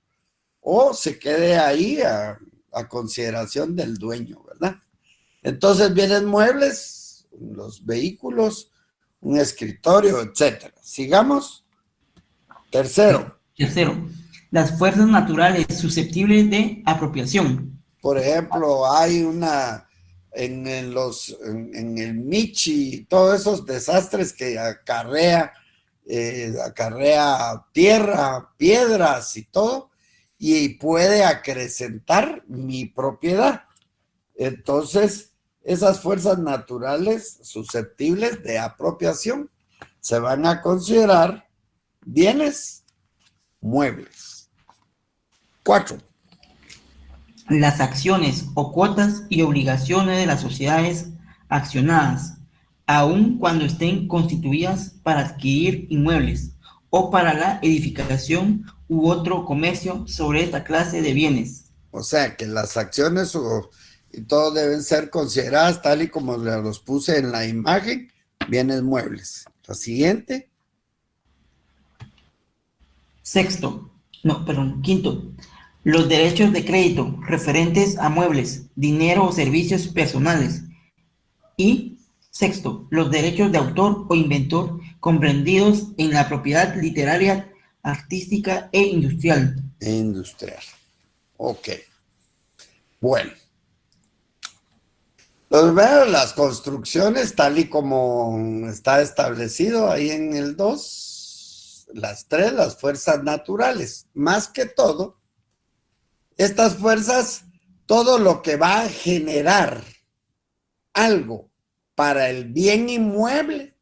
o se quede ahí a consideración del dueño, ¿verdad? Entonces, bienes muebles, los vehículos, un escritorio, etcétera. Sigamos. Tercero, las fuerzas naturales susceptibles de apropiación. por ejemplo, hay en el Michi y todos esos desastres que acarrea tierra, piedras y todo, y puede acrecentar mi propiedad. Entonces, esas fuerzas naturales susceptibles de apropiación se van a considerar bienes muebles. 4. Las acciones o cuotas y obligaciones de las sociedades accionadas, aun cuando estén constituidas para adquirir inmuebles o para la edificación u otro comercio sobre esta clase de bienes. O sea que las acciones y todo deben ser consideradas tal y como los puse en la imagen, bienes muebles. La siguiente. Quinto, los derechos de crédito referentes a muebles, dinero o servicios personales. Y sexto, los derechos de autor o inventor comprendidos en la propiedad literaria, artística e industrial. Ok. Bueno. Las construcciones, tal y como está establecido ahí en el 2, las 3, las fuerzas naturales. Más que todo, estas fuerzas, todo lo que va a generar algo para el bien inmueble,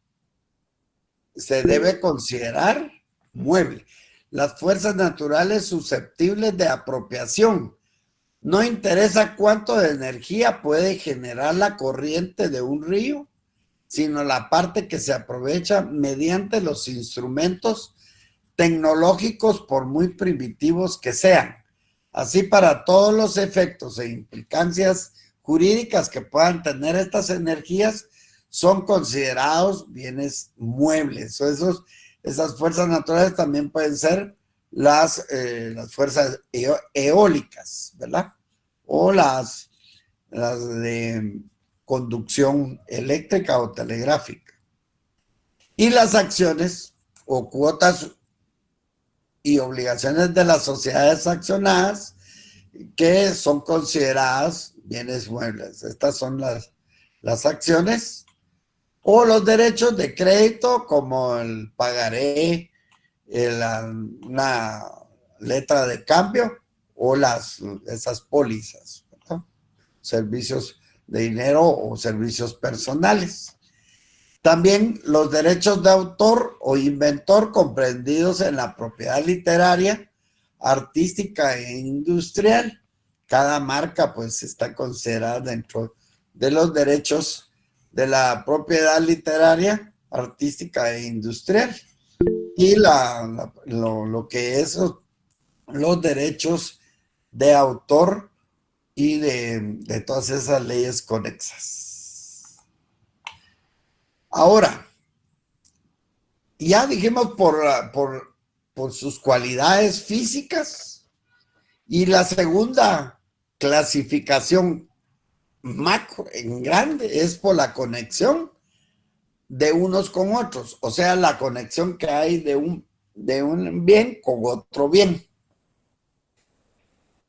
se debe considerar mueble. Las fuerzas naturales susceptibles de apropiación. No interesa cuánto de energía puede generar la corriente de un río sino la parte que se aprovecha mediante los instrumentos tecnológicos, por muy primitivos que sean. Así, para todos los efectos e implicancias jurídicas que puedan tener estas energías, son considerados bienes muebles. Esas fuerzas naturales también pueden ser las fuerzas eólicas, ¿verdad? O las de conducción eléctrica o telegráfica. Y las acciones o cuotas y obligaciones de las sociedades accionadas, que son consideradas bienes muebles. Estas son las acciones o los derechos de crédito, como el pagaré, una letra de cambio o esas pólizas, ¿verdad? Servicios de dinero o servicios personales. También los derechos de autor o inventor comprendidos en la propiedad literaria, artística e industrial. Cada marca pues está considerada dentro de los derechos de la propiedad literaria, artística e industrial. Y lo que es los derechos de autor y de todas esas leyes conexas. Ahora, ya dijimos por sus cualidades físicas, y la segunda clasificación macro en grande es por la conexión de unos con otros, o sea, la conexión que hay de un bien con otro bien.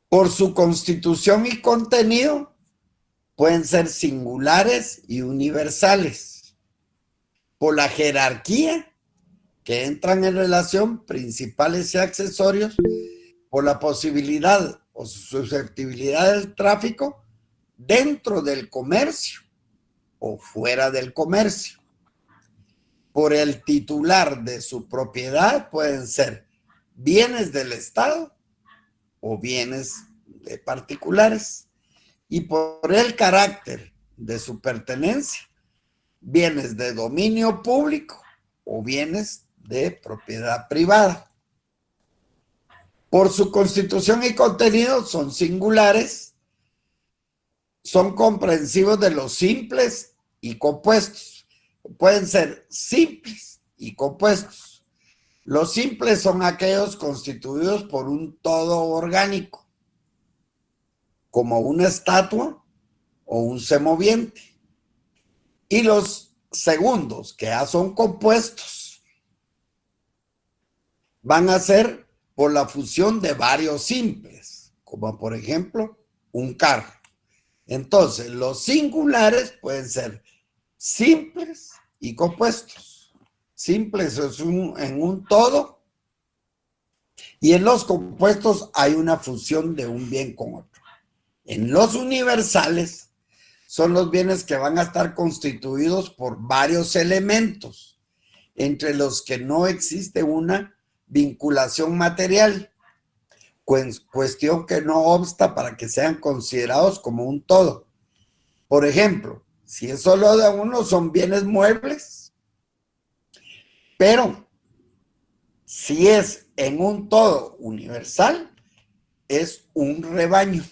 Por su constitución y contenido, pueden ser singulares y universales. Por la jerarquía, que entran en relación, principales y accesorios, por la posibilidad o susceptibilidad del tráfico dentro del comercio o fuera del comercio. Por el titular de su propiedad, pueden ser bienes del Estado o bienes de particulares. Y por el carácter de su pertenencia, bienes de dominio público o bienes de propiedad privada. Por su constitución y contenido son singulares, son comprensivos de los simples y compuestos. Pueden ser simples y compuestos. Los simples son aquellos constituidos por un todo orgánico, como una estatua o un semoviente. Y los segundos, que ya son compuestos, van a ser por la fusión de varios simples, como por ejemplo un carro. Entonces, los singulares pueden ser simples y compuestos. Simples es en un todo, y en los compuestos hay una fusión de un bien con otro. En los universales son los bienes que van a estar constituidos por varios elementos, entre los que no existe una vinculación material, cuestión que no obsta para que sean considerados como un todo. Por ejemplo, si es solo de uno, son bienes muebles, pero si es en un todo universal, es un rebaño.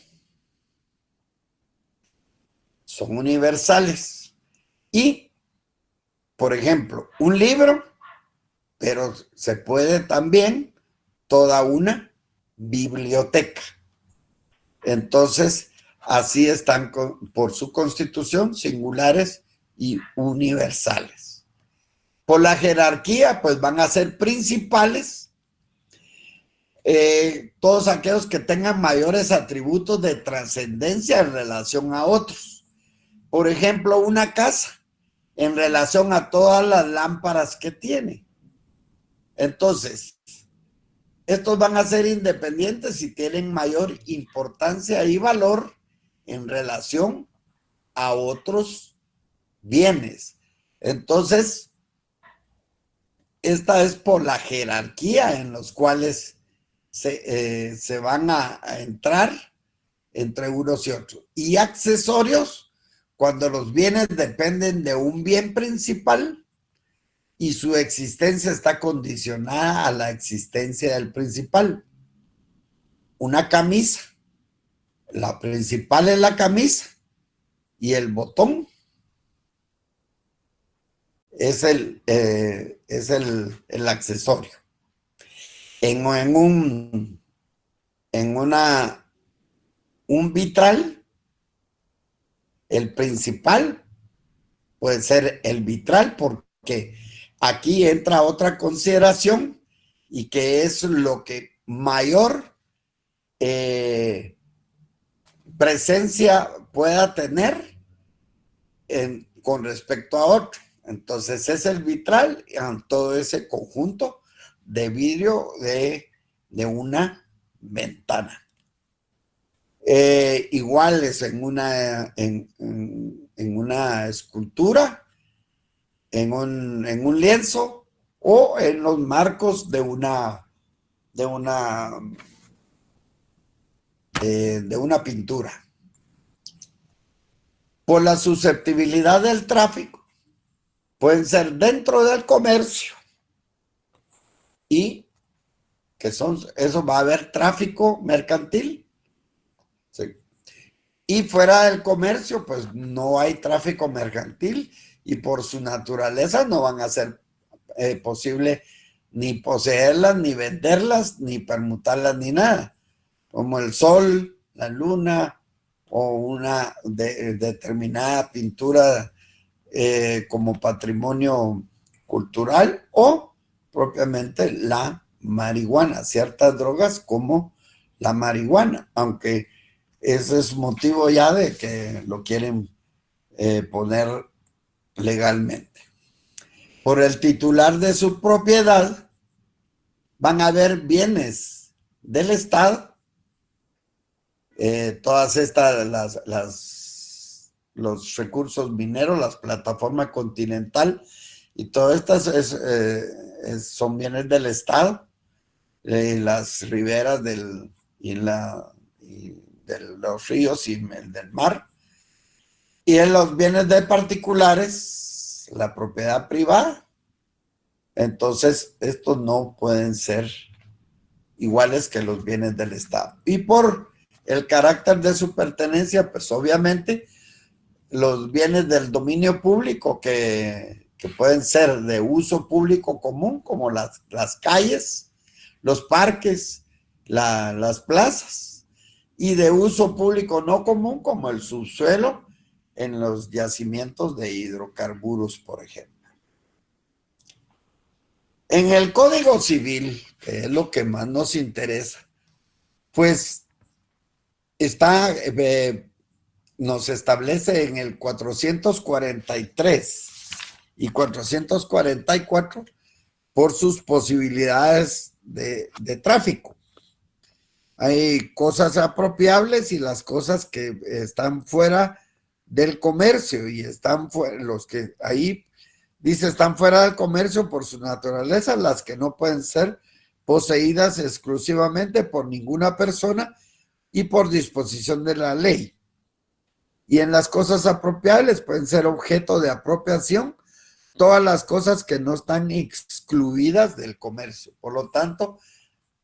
Son universales. Y, por ejemplo, un libro, pero se puede también toda una biblioteca. Entonces, así están por su constitución, singulares y universales. Por la jerarquía, pues van a ser principales, todos aquellos que tengan mayores atributos de trascendencia en relación a otros. Por ejemplo, una casa en relación a todas las lámparas que tiene. Entonces, estos van a ser independientes y tienen mayor importancia y valor en relación a otros bienes. Entonces, esta es por la jerarquía en los cuales se van a entrar entre unos y otros. Y accesorios, cuando los bienes dependen de un bien principal y su existencia está condicionada a la existencia del principal. Una camisa, la principal es la camisa y el botón es el accesorio. Un vitral, el principal puede ser el vitral, porque aquí entra otra consideración y que es lo que mayor presencia pueda tener con respecto a otro. Entonces es el vitral en todo ese conjunto de vidrio de una ventana. Iguales en una escultura, en un lienzo o en los marcos de una pintura. Por la susceptibilidad del tráfico, pueden ser dentro del comercio y eso va a haber tráfico mercantil. Sí. Y fuera del comercio, pues no hay tráfico mercantil y por su naturaleza no van a ser posible ni poseerlas, ni venderlas, ni permutarlas, ni nada. Como el sol, la luna o una determinada pintura como patrimonio cultural o propiamente la marihuana, ciertas drogas como la marihuana, aunque ese es motivo ya de que lo quieren poner legalmente. Por el titular de su propiedad van a haber bienes del Estado, todas estas, los recursos mineros, las plataformas continental y todas estas son bienes del Estado, las riberas de los ríos y del mar, y en los bienes de particulares, la propiedad privada. Entonces, estos no pueden ser iguales que los bienes del Estado. Y por el carácter de su pertenencia, pues obviamente, los bienes del dominio público que pueden ser de uso público común, como las calles, los parques, las plazas, y de uso público no común, como el subsuelo en los yacimientos de hidrocarburos, por ejemplo. En el Código Civil, que es lo que más nos interesa, pues nos establece en el 443 y 444 por sus posibilidades de tráfico. Hay cosas apropiables y las cosas que están fuera del comercio y los que ahí dice están fuera del comercio por su naturaleza, las que no pueden ser poseídas exclusivamente por ninguna persona y por disposición de la ley. Y en las cosas apropiables pueden ser objeto de apropiación todas las cosas que no están excluidas del comercio. Por lo tanto,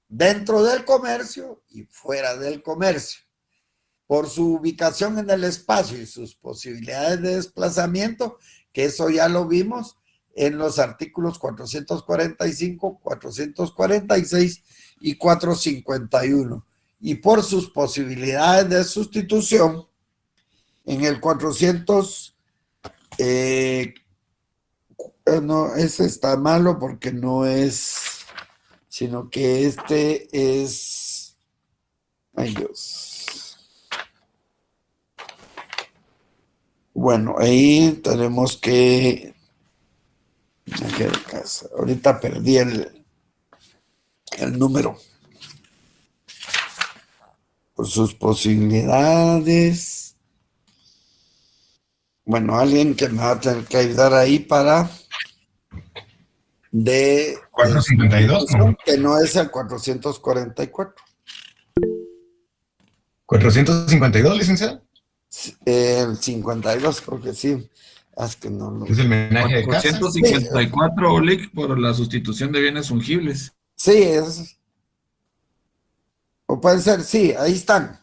dentro del comercio y fuera del comercio, por su ubicación en el espacio y sus posibilidades de desplazamiento, que eso ya lo vimos en los artículos 445, 446 y 451. Y por sus posibilidades de sustitución, en el 400, no, ese está malo porque no es, sino que este es, ay Dios. Bueno, ahí tenemos que, ahorita perdí el número. Por sus posibilidades. Bueno, alguien que me va a tener que ayudar ahí para 452, ¿no? Que no es el 444. 452, licenciado. El 52, creo que sí. Es que no lo... Es el menaje de casa. 454, Olic, por la sustitución de bienes fungibles. Sí, es... O pueden ser, sí, ahí están.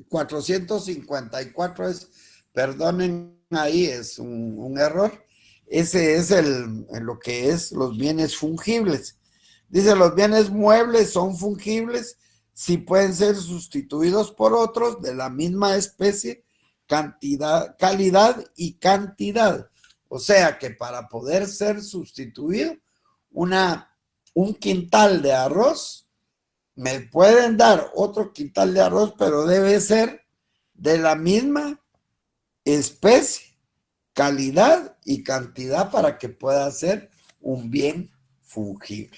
454 es, perdonen, ahí es un error. Ese es en lo que es los bienes fungibles. Dice, los bienes muebles son fungibles si pueden ser sustituidos por otros de la misma especie, cantidad, calidad y cantidad. O sea que para poder ser sustituido, un quintal de arroz, me pueden dar otro quintal de arroz, pero debe ser de la misma especie, calidad y cantidad para que pueda ser un bien fungible.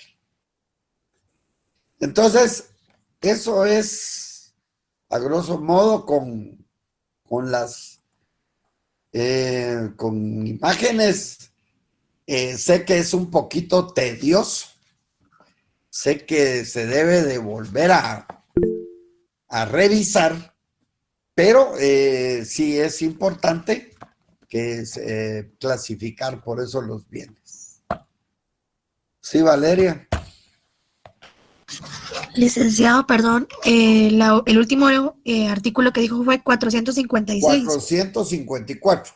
Entonces, eso es a grosso modo con imágenes. Sé que es un poquito tedioso. Sé que se debe de volver a revisar, pero sí es importante que es clasificar por eso los bienes. Sí, Valeria. Licenciado, perdón, el último artículo que dijo fue 456. 454.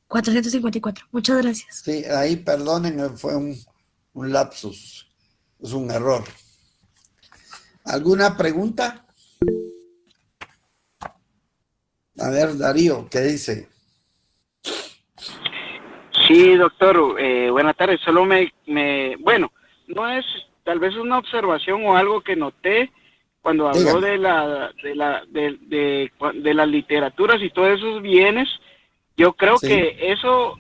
454, muchas gracias. Sí, ahí perdonen, fue un lapsus, es un error. ¿Alguna pregunta? A ver, Darío, ¿qué dice? Sí, doctor, buenas tardes. Solo bueno, no es tal vez una observación o algo que noté cuando habló de las literaturas y todos esos bienes. Yo creo que eso,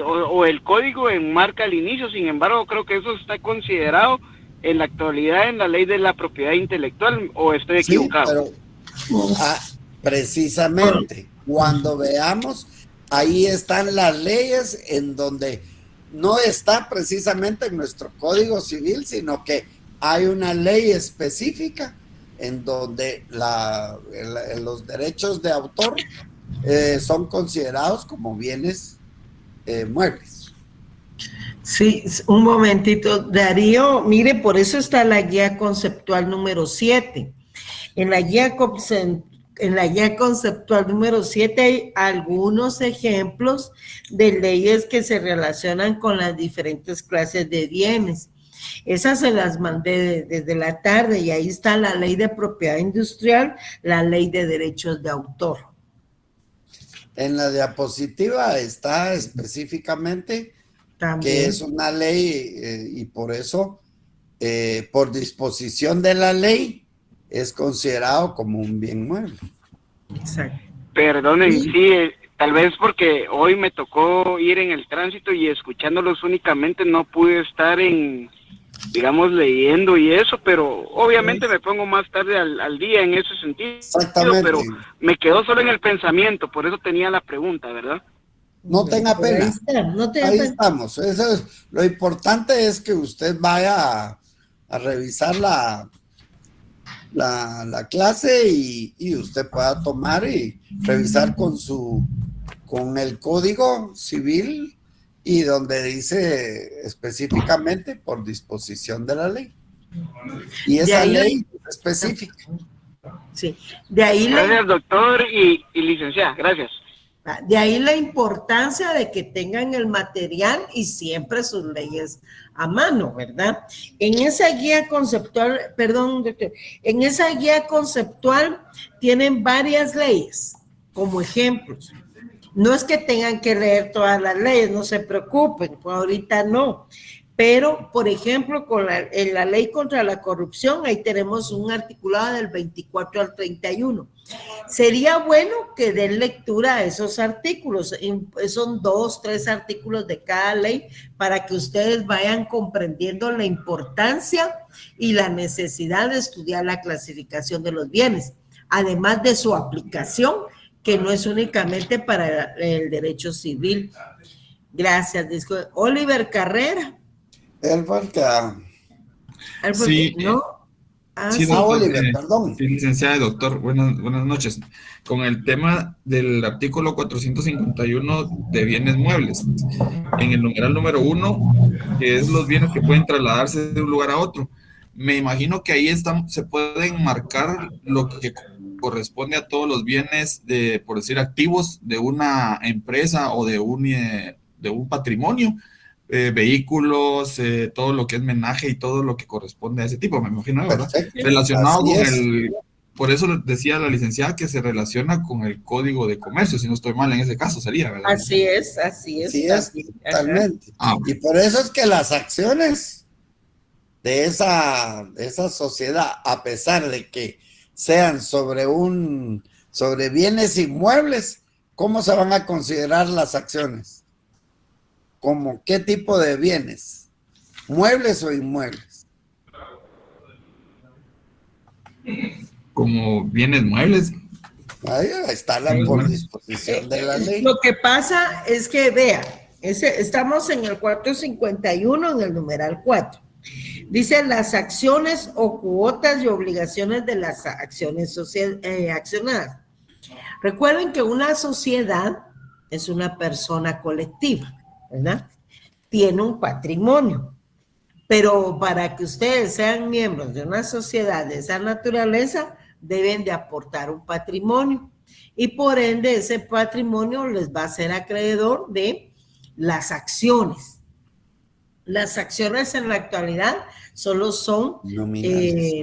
o el código enmarca al inicio, sin embargo, creo que eso está considerado en la actualidad en la ley de la propiedad intelectual, o estoy equivocado. Pero, precisamente, cuando veamos, ahí están las leyes en donde no está precisamente en nuestro Código Civil, sino que hay una ley específica en donde los derechos de autor son considerados como bienes muebles. Sí, un momentito, Darío, mire, por eso está la guía conceptual número 7. En la guía conceptual número 7 hay algunos ejemplos de leyes que se relacionan con las diferentes clases de bienes. Esas se las mandé desde la tarde y ahí está la ley de propiedad industrial, la ley de derechos de autor. En la diapositiva está específicamente también, que es una ley y por eso, por disposición de la ley, es considerado como un bien mueble. Exacto. Perdonen, sí, tal vez porque hoy me tocó ir en el tránsito y escuchándolos únicamente no pude estar digamos, leyendo y eso, pero obviamente me pongo más tarde al día en ese sentido. Exactamente. Pero me quedó solo en el pensamiento, por eso tenía la pregunta, ¿verdad? No tenga pena. Ahí pena. estamos. Eso es, lo importante es que usted vaya a revisar la clase y usted pueda tomar y revisar con el Código Civil y donde dice específicamente por disposición de la ley. Y esa ley específica. Sí, de ahí gracias, doctor y licenciada, gracias. De ahí la importancia de que tengan el material y siempre sus leyes a mano, ¿verdad? En esa guía conceptual, perdón, doctor, en esa guía conceptual tienen varias leyes como ejemplos. No es que tengan que leer todas las leyes, no se preocupen, pues ahorita no. Pero, por ejemplo, en la ley contra la corrupción, ahí tenemos un articulado del 24 al 31. Sería bueno que den lectura a esos artículos. Son 2, 3 artículos de cada ley para que ustedes vayan comprendiendo la importancia y la necesidad de estudiar la clasificación de los bienes, además de su aplicación, que no es únicamente para el derecho civil. Gracias. Oliver Carrera. Él falta. Sí, ¿no? Sí, Oliver, perdón. Sí, licenciada y doctor, buenas noches. Con el tema del artículo 451 de bienes muebles, en el numeral número 1, que es los bienes que pueden trasladarse de un lugar a otro, me imagino que ahí se pueden marcar lo que corresponde a todos los bienes, por decir, activos de una empresa o de un patrimonio. Vehículos, todo lo que es menaje y todo lo que corresponde a ese tipo, me imagino, ¿verdad? Perfecto. Relacionado Así con es. por eso decía la licenciada que se relaciona con el Código de Comercio, si no estoy mal en ese caso sería, ¿verdad? Así es, así es. Sí, es totalmente. Y por eso es que las acciones de esa sociedad, a pesar de que sean sobre bienes inmuebles, ¿cómo se van a considerar las acciones? ¿Cómo qué tipo de bienes? ¿Muebles o inmuebles? Como bienes muebles. Ahí está por disposición de la ley. Lo que pasa es que, vea, estamos en el 451, en el numeral 4. Dice las acciones o cuotas y obligaciones de las acciones accionadas. Recuerden que una sociedad es una persona colectiva, ¿verdad? Tiene un patrimonio, pero para que ustedes sean miembros de una sociedad de esa naturaleza, deben de aportar un patrimonio y por ende ese patrimonio les va a ser acreedor de las acciones. Las acciones en la actualidad solo son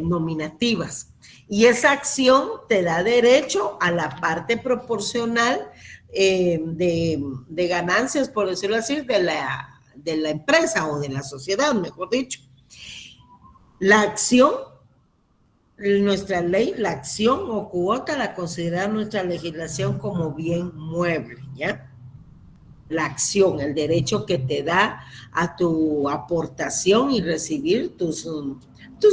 nominativas y esa acción te da derecho a la parte proporcional de ganancias, por decirlo así, de la empresa o de la sociedad, mejor dicho. La acción, nuestra ley, la acción o cuota la considera nuestra legislación como bien mueble, ¿ya? La acción, el derecho que te da a tu aportación y recibir tus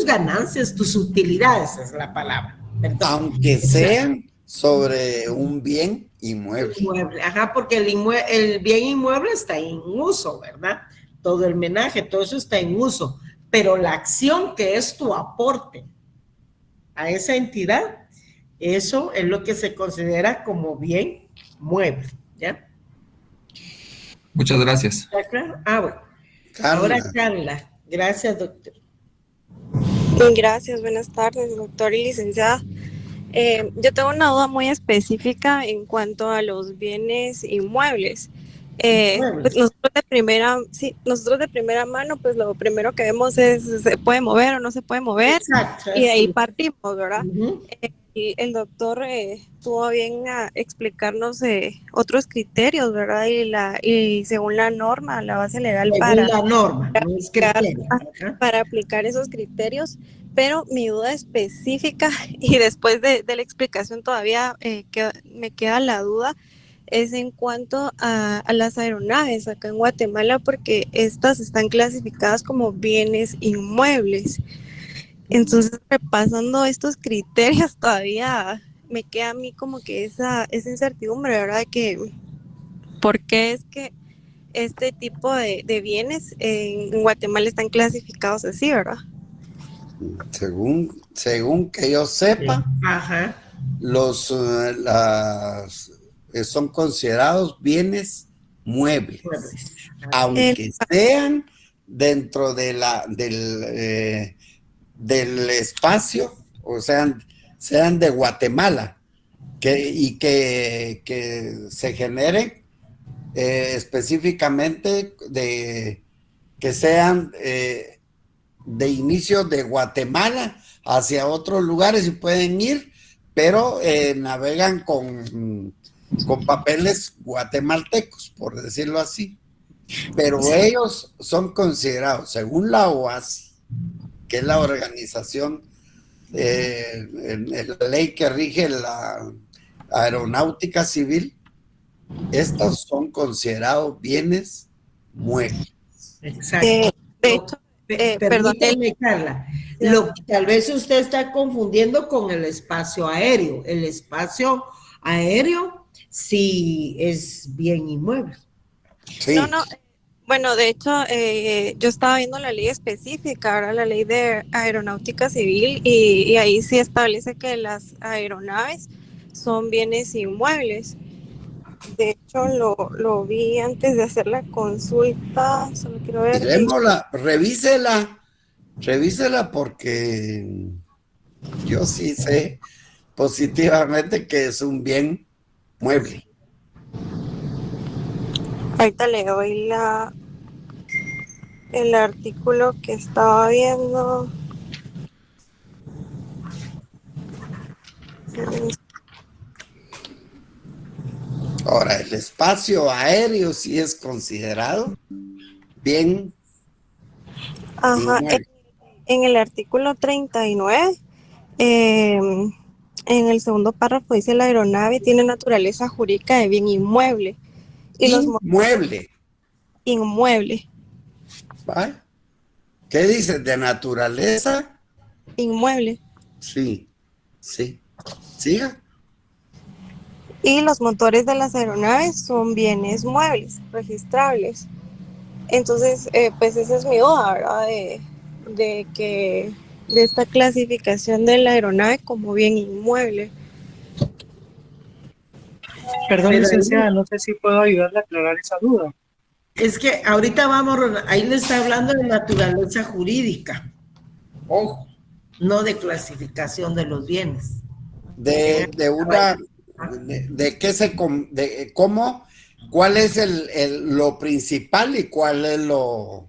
ganancias, tus utilidades, es la palabra. Perdón. Aunque sean sobre un bien inmueble. Ajá, porque el bien inmueble está en uso, ¿verdad? Todo el menaje, todo eso está en uso, pero la acción que es tu aporte a esa entidad, eso es lo que se considera como bien mueble, ¿ya? Muchas gracias. ¿Está claro? Bueno. Carla. Ahora Carla. Gracias, doctor. Gracias, buenas tardes, doctor y licenciada. Yo tengo una duda muy específica en cuanto a los bienes inmuebles. Pues nosotros de primera mano, pues lo primero que vemos es se puede mover o no se puede mover. Exacto, y de ahí partimos, ¿verdad? Y el doctor tuvo bien a explicarnos otros criterios, ¿verdad? Y según la norma, la base legal para aplicar esos criterios. Pero mi duda específica, y después de la explicación todavía me queda la duda, es en cuanto a las aeronaves acá en Guatemala, porque estas están clasificadas como bienes inmuebles. Entonces, repasando estos criterios, todavía me queda a mí como que esa incertidumbre, ¿verdad? Que ¿por qué es que este tipo de bienes en Guatemala están clasificados así, verdad? Según que yo sepa, son considerados bienes muebles, aunque sean dentro de del espacio, o sean de Guatemala, que se generen específicamente que sean de inicio de Guatemala hacia otros lugares y pueden ir, pero navegan con papeles guatemaltecos, por decirlo así. Pero ellos son considerados, según la OASI, que es la organización, la ley que rige la aeronáutica civil, estos son considerados bienes muebles. Exacto. Permítame, Carla. Tal vez usted está confundiendo con el espacio aéreo. El espacio aéreo sí es bien inmueble. Sí. No, Bueno, de hecho, yo estaba viendo la ley específica, ahora la ley de aeronáutica civil, y ahí sí establece que las aeronaves son bienes inmuebles. De hecho, lo vi antes de hacer la consulta, solo quiero ver. Miremosla, revísela porque yo sí sé positivamente que es un bien mueble. Ahorita le doy el artículo que estaba viendo. Ahora, el espacio aéreo sí es considerado bien. Ajá, en el artículo 39, en el segundo párrafo dice la aeronave tiene naturaleza jurídica de bien inmueble. Y Inmueble. Inmueble. ¿Vale? ¿Qué dices? ¿De naturaleza? Inmueble. Sí, sí. Siga. Y los motores de las aeronaves son bienes muebles, registrables. Entonces, pues esa es mi duda, ¿verdad? De esta clasificación de la aeronave como bien inmueble. Perdón, Pero licenciada, no sé si puedo ayudarle a aclarar esa duda. Es que ahorita vamos, ahí le está hablando de naturaleza jurídica. Ojo, no de clasificación de los bienes. De qué de cómo, cuál es lo principal y cuál es lo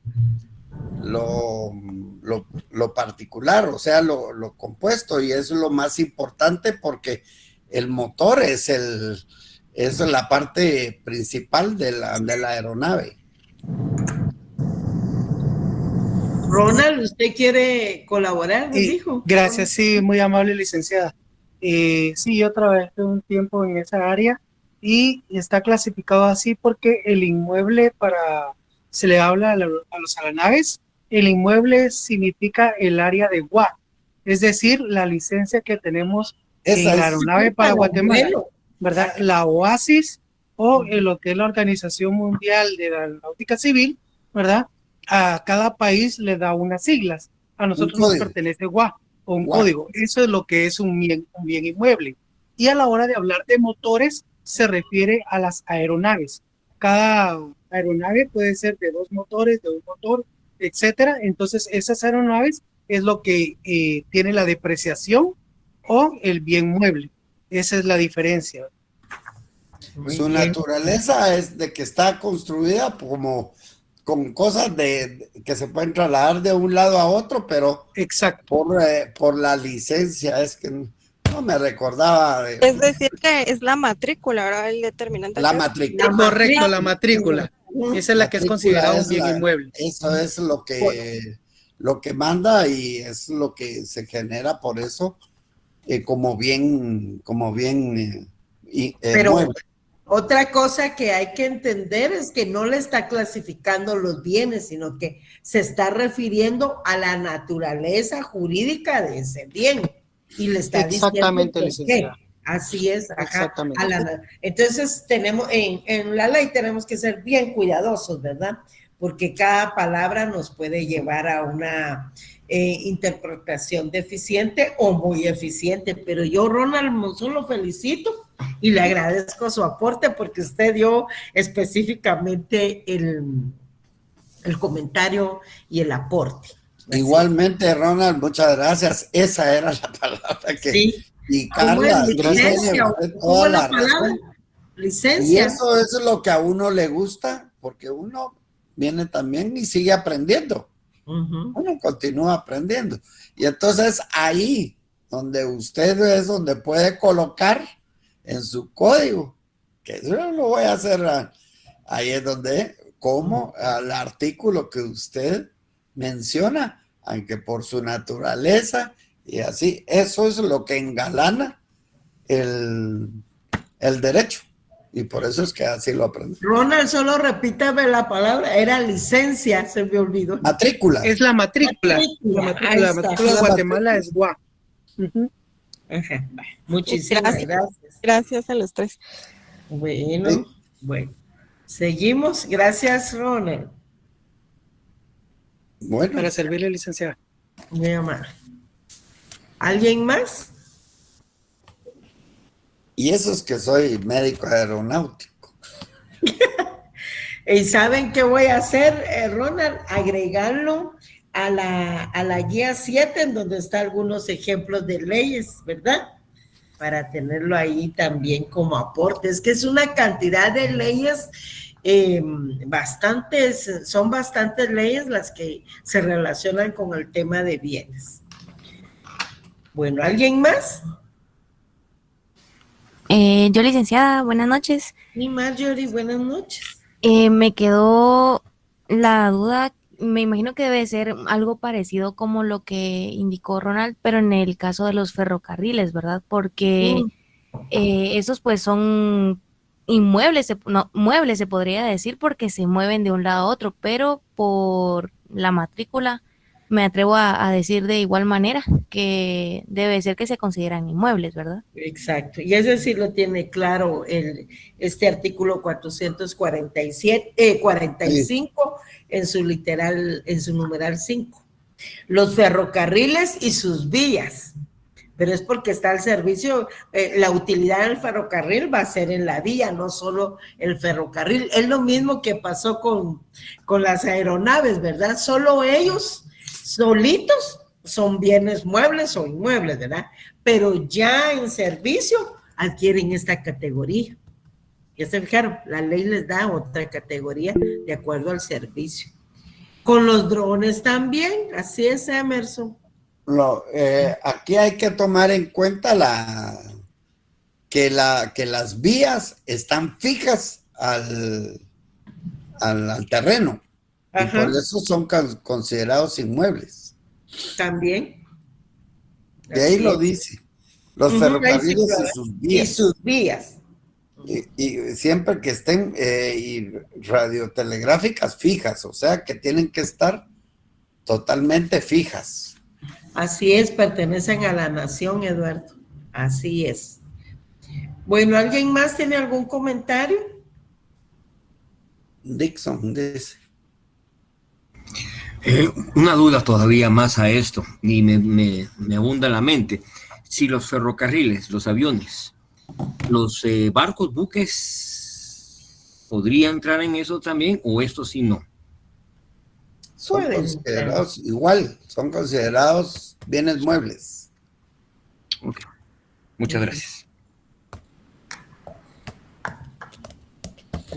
particular, o sea, lo compuesto, y eso es lo más importante porque el motor es la parte principal de la aeronave. Ronald, ¿usted quiere colaborar? ¿Me dijo? Gracias, sí, muy amable, licenciada. Sí, yo trabajé un tiempo en esa área y está clasificado así porque el inmueble, se le habla a los aeronaves, el inmueble significa el área de GUA, es decir, la licencia que tenemos en la aeronave para Guatemala, ¿verdad? La OASIS o lo que es la Organización Mundial de la Náutica Civil, ¿verdad? A cada país le da unas siglas. A nosotros nos pertenece GUA o un código. Eso es lo que es un bien inmueble. Y a la hora de hablar de motores, se refiere a las aeronaves. Cada aeronave puede ser de 2 motores, de un motor, etcétera. Entonces, esas aeronaves es lo que tiene la depreciación o el bien mueble. Esa es la diferencia. Su naturaleza es de que está construida como con cosas que se pueden trasladar de un lado a otro, pero por la licencia, es que no me recordaba. Es decir, que es la matrícula, ¿verdad? El determinante. La matrícula. Correcto, la matrícula. Esa es la que es considerada un bien inmueble. Eso es lo que manda y es lo que se genera por eso como bien pero mueble. Otra cosa que hay que entender es que no le está clasificando los bienes, sino que se está refiriendo a la naturaleza jurídica de ese bien. Y le está exactamente, diciendo licenciada. Así es. Ajá, exactamente. Entonces, en la ley tenemos que ser bien cuidadosos, ¿verdad? Porque cada palabra nos puede llevar a una interpretación deficiente o muy eficiente. Pero yo, Ronald Monzón, lo felicito y le agradezco su aporte porque usted dio específicamente el comentario y el aporte. Igualmente, Ronald, muchas gracias. Esa era la palabra que... Sí. Y Carla, licencia, toda la razón. Licencia. Y eso es lo que a uno le gusta, porque uno viene también y sigue aprendiendo. Uno continúa aprendiendo. Y entonces ahí, donde usted es donde puede colocar en su código, que eso lo voy a hacer, ahí es donde, como al artículo que usted menciona, aunque por su naturaleza y así, eso es lo que engalana el derecho. Y por eso es que así lo aprendí. Ronald, solo repítame la palabra, era licencia, se me olvidó. Matrícula. Es la matrícula. La matrícula de Guatemala es GUA. Muchísimas gracias. Gracias a los tres. Bueno, seguimos. Gracias, Ronald. Bueno. Para servirle, licenciada. Muy amable. ¿Alguien más? Y eso es que soy médico aeronáutico. ¿Y saben qué voy a hacer, Ronald? Agregarlo a la guía 7, en donde están algunos ejemplos de leyes, ¿verdad? Para tenerlo ahí también como aporte. Es que es una cantidad de leyes, son bastantes leyes las que se relacionan con el tema de bienes. Bueno, ¿alguien más? Yo, licenciada, buenas noches. Y Marjorie, buenas noches. Me quedó la duda, me imagino que debe ser algo parecido como lo que indicó Ronald, pero en el caso de los ferrocarriles, ¿verdad? Porque esos pues son inmuebles, muebles se podría decir, porque se mueven de un lado a otro, pero por la matrícula me atrevo a decir de igual manera que debe ser que se consideran inmuebles, ¿verdad? Exacto, y eso sí lo tiene claro este artículo 45 en su numeral 5. Los ferrocarriles y sus vías, pero es porque está el servicio, la utilidad del ferrocarril va a ser en la vía, no solo el ferrocarril. Es lo mismo que pasó con las aeronaves, ¿verdad? Solo ellos solitos son bienes muebles o inmuebles, ¿verdad? Pero ya en servicio adquieren esta categoría. Ya se fijaron, la ley les da otra categoría de acuerdo al servicio. Con los drones también, así es, Emerson. No, aquí hay que tomar en cuenta que las vías están fijas al terreno. Y por eso son considerados inmuebles. También. De ahí lo dice. Los ferrocarriles y sus vías. Y sus vías. Y siempre que estén y radiotelegráficas fijas, o sea que tienen que estar totalmente fijas. Así es, pertenecen a la nación, Eduardo. Así es. Bueno, ¿alguien más tiene algún comentario? Dixon dice. Una duda todavía más a esto, y me abunda la mente. Si los ferrocarriles, los aviones, los barcos, buques, ¿podría entrar en eso también o esto sí no? Son considerados igual, son considerados bienes muebles. Ok, muchas gracias.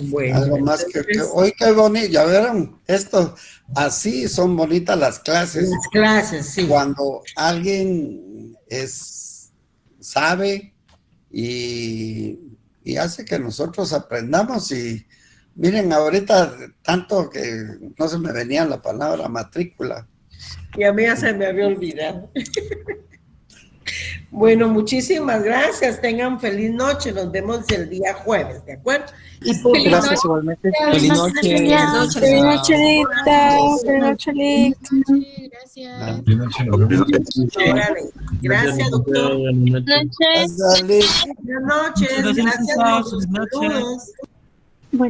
Bueno, algo más que hoy qué bonito, ya vieron, esto, así son bonitas las clases. Las clases, sí. Cuando alguien sabe y hace que nosotros aprendamos y miren, ahorita tanto que no se me venía la palabra matrícula. Y a mí ya se me había olvidado. Bueno, muchísimas gracias. Tengan feliz noche. Nos vemos el día jueves, ¿de acuerdo? Y por gracias igualmente. Feliz noche. Feliz noche, Lita. Feliz noche, Lita. Gracias. Gracias, doctor. Buenas noches. Buenas noches. Gracias. Saludos.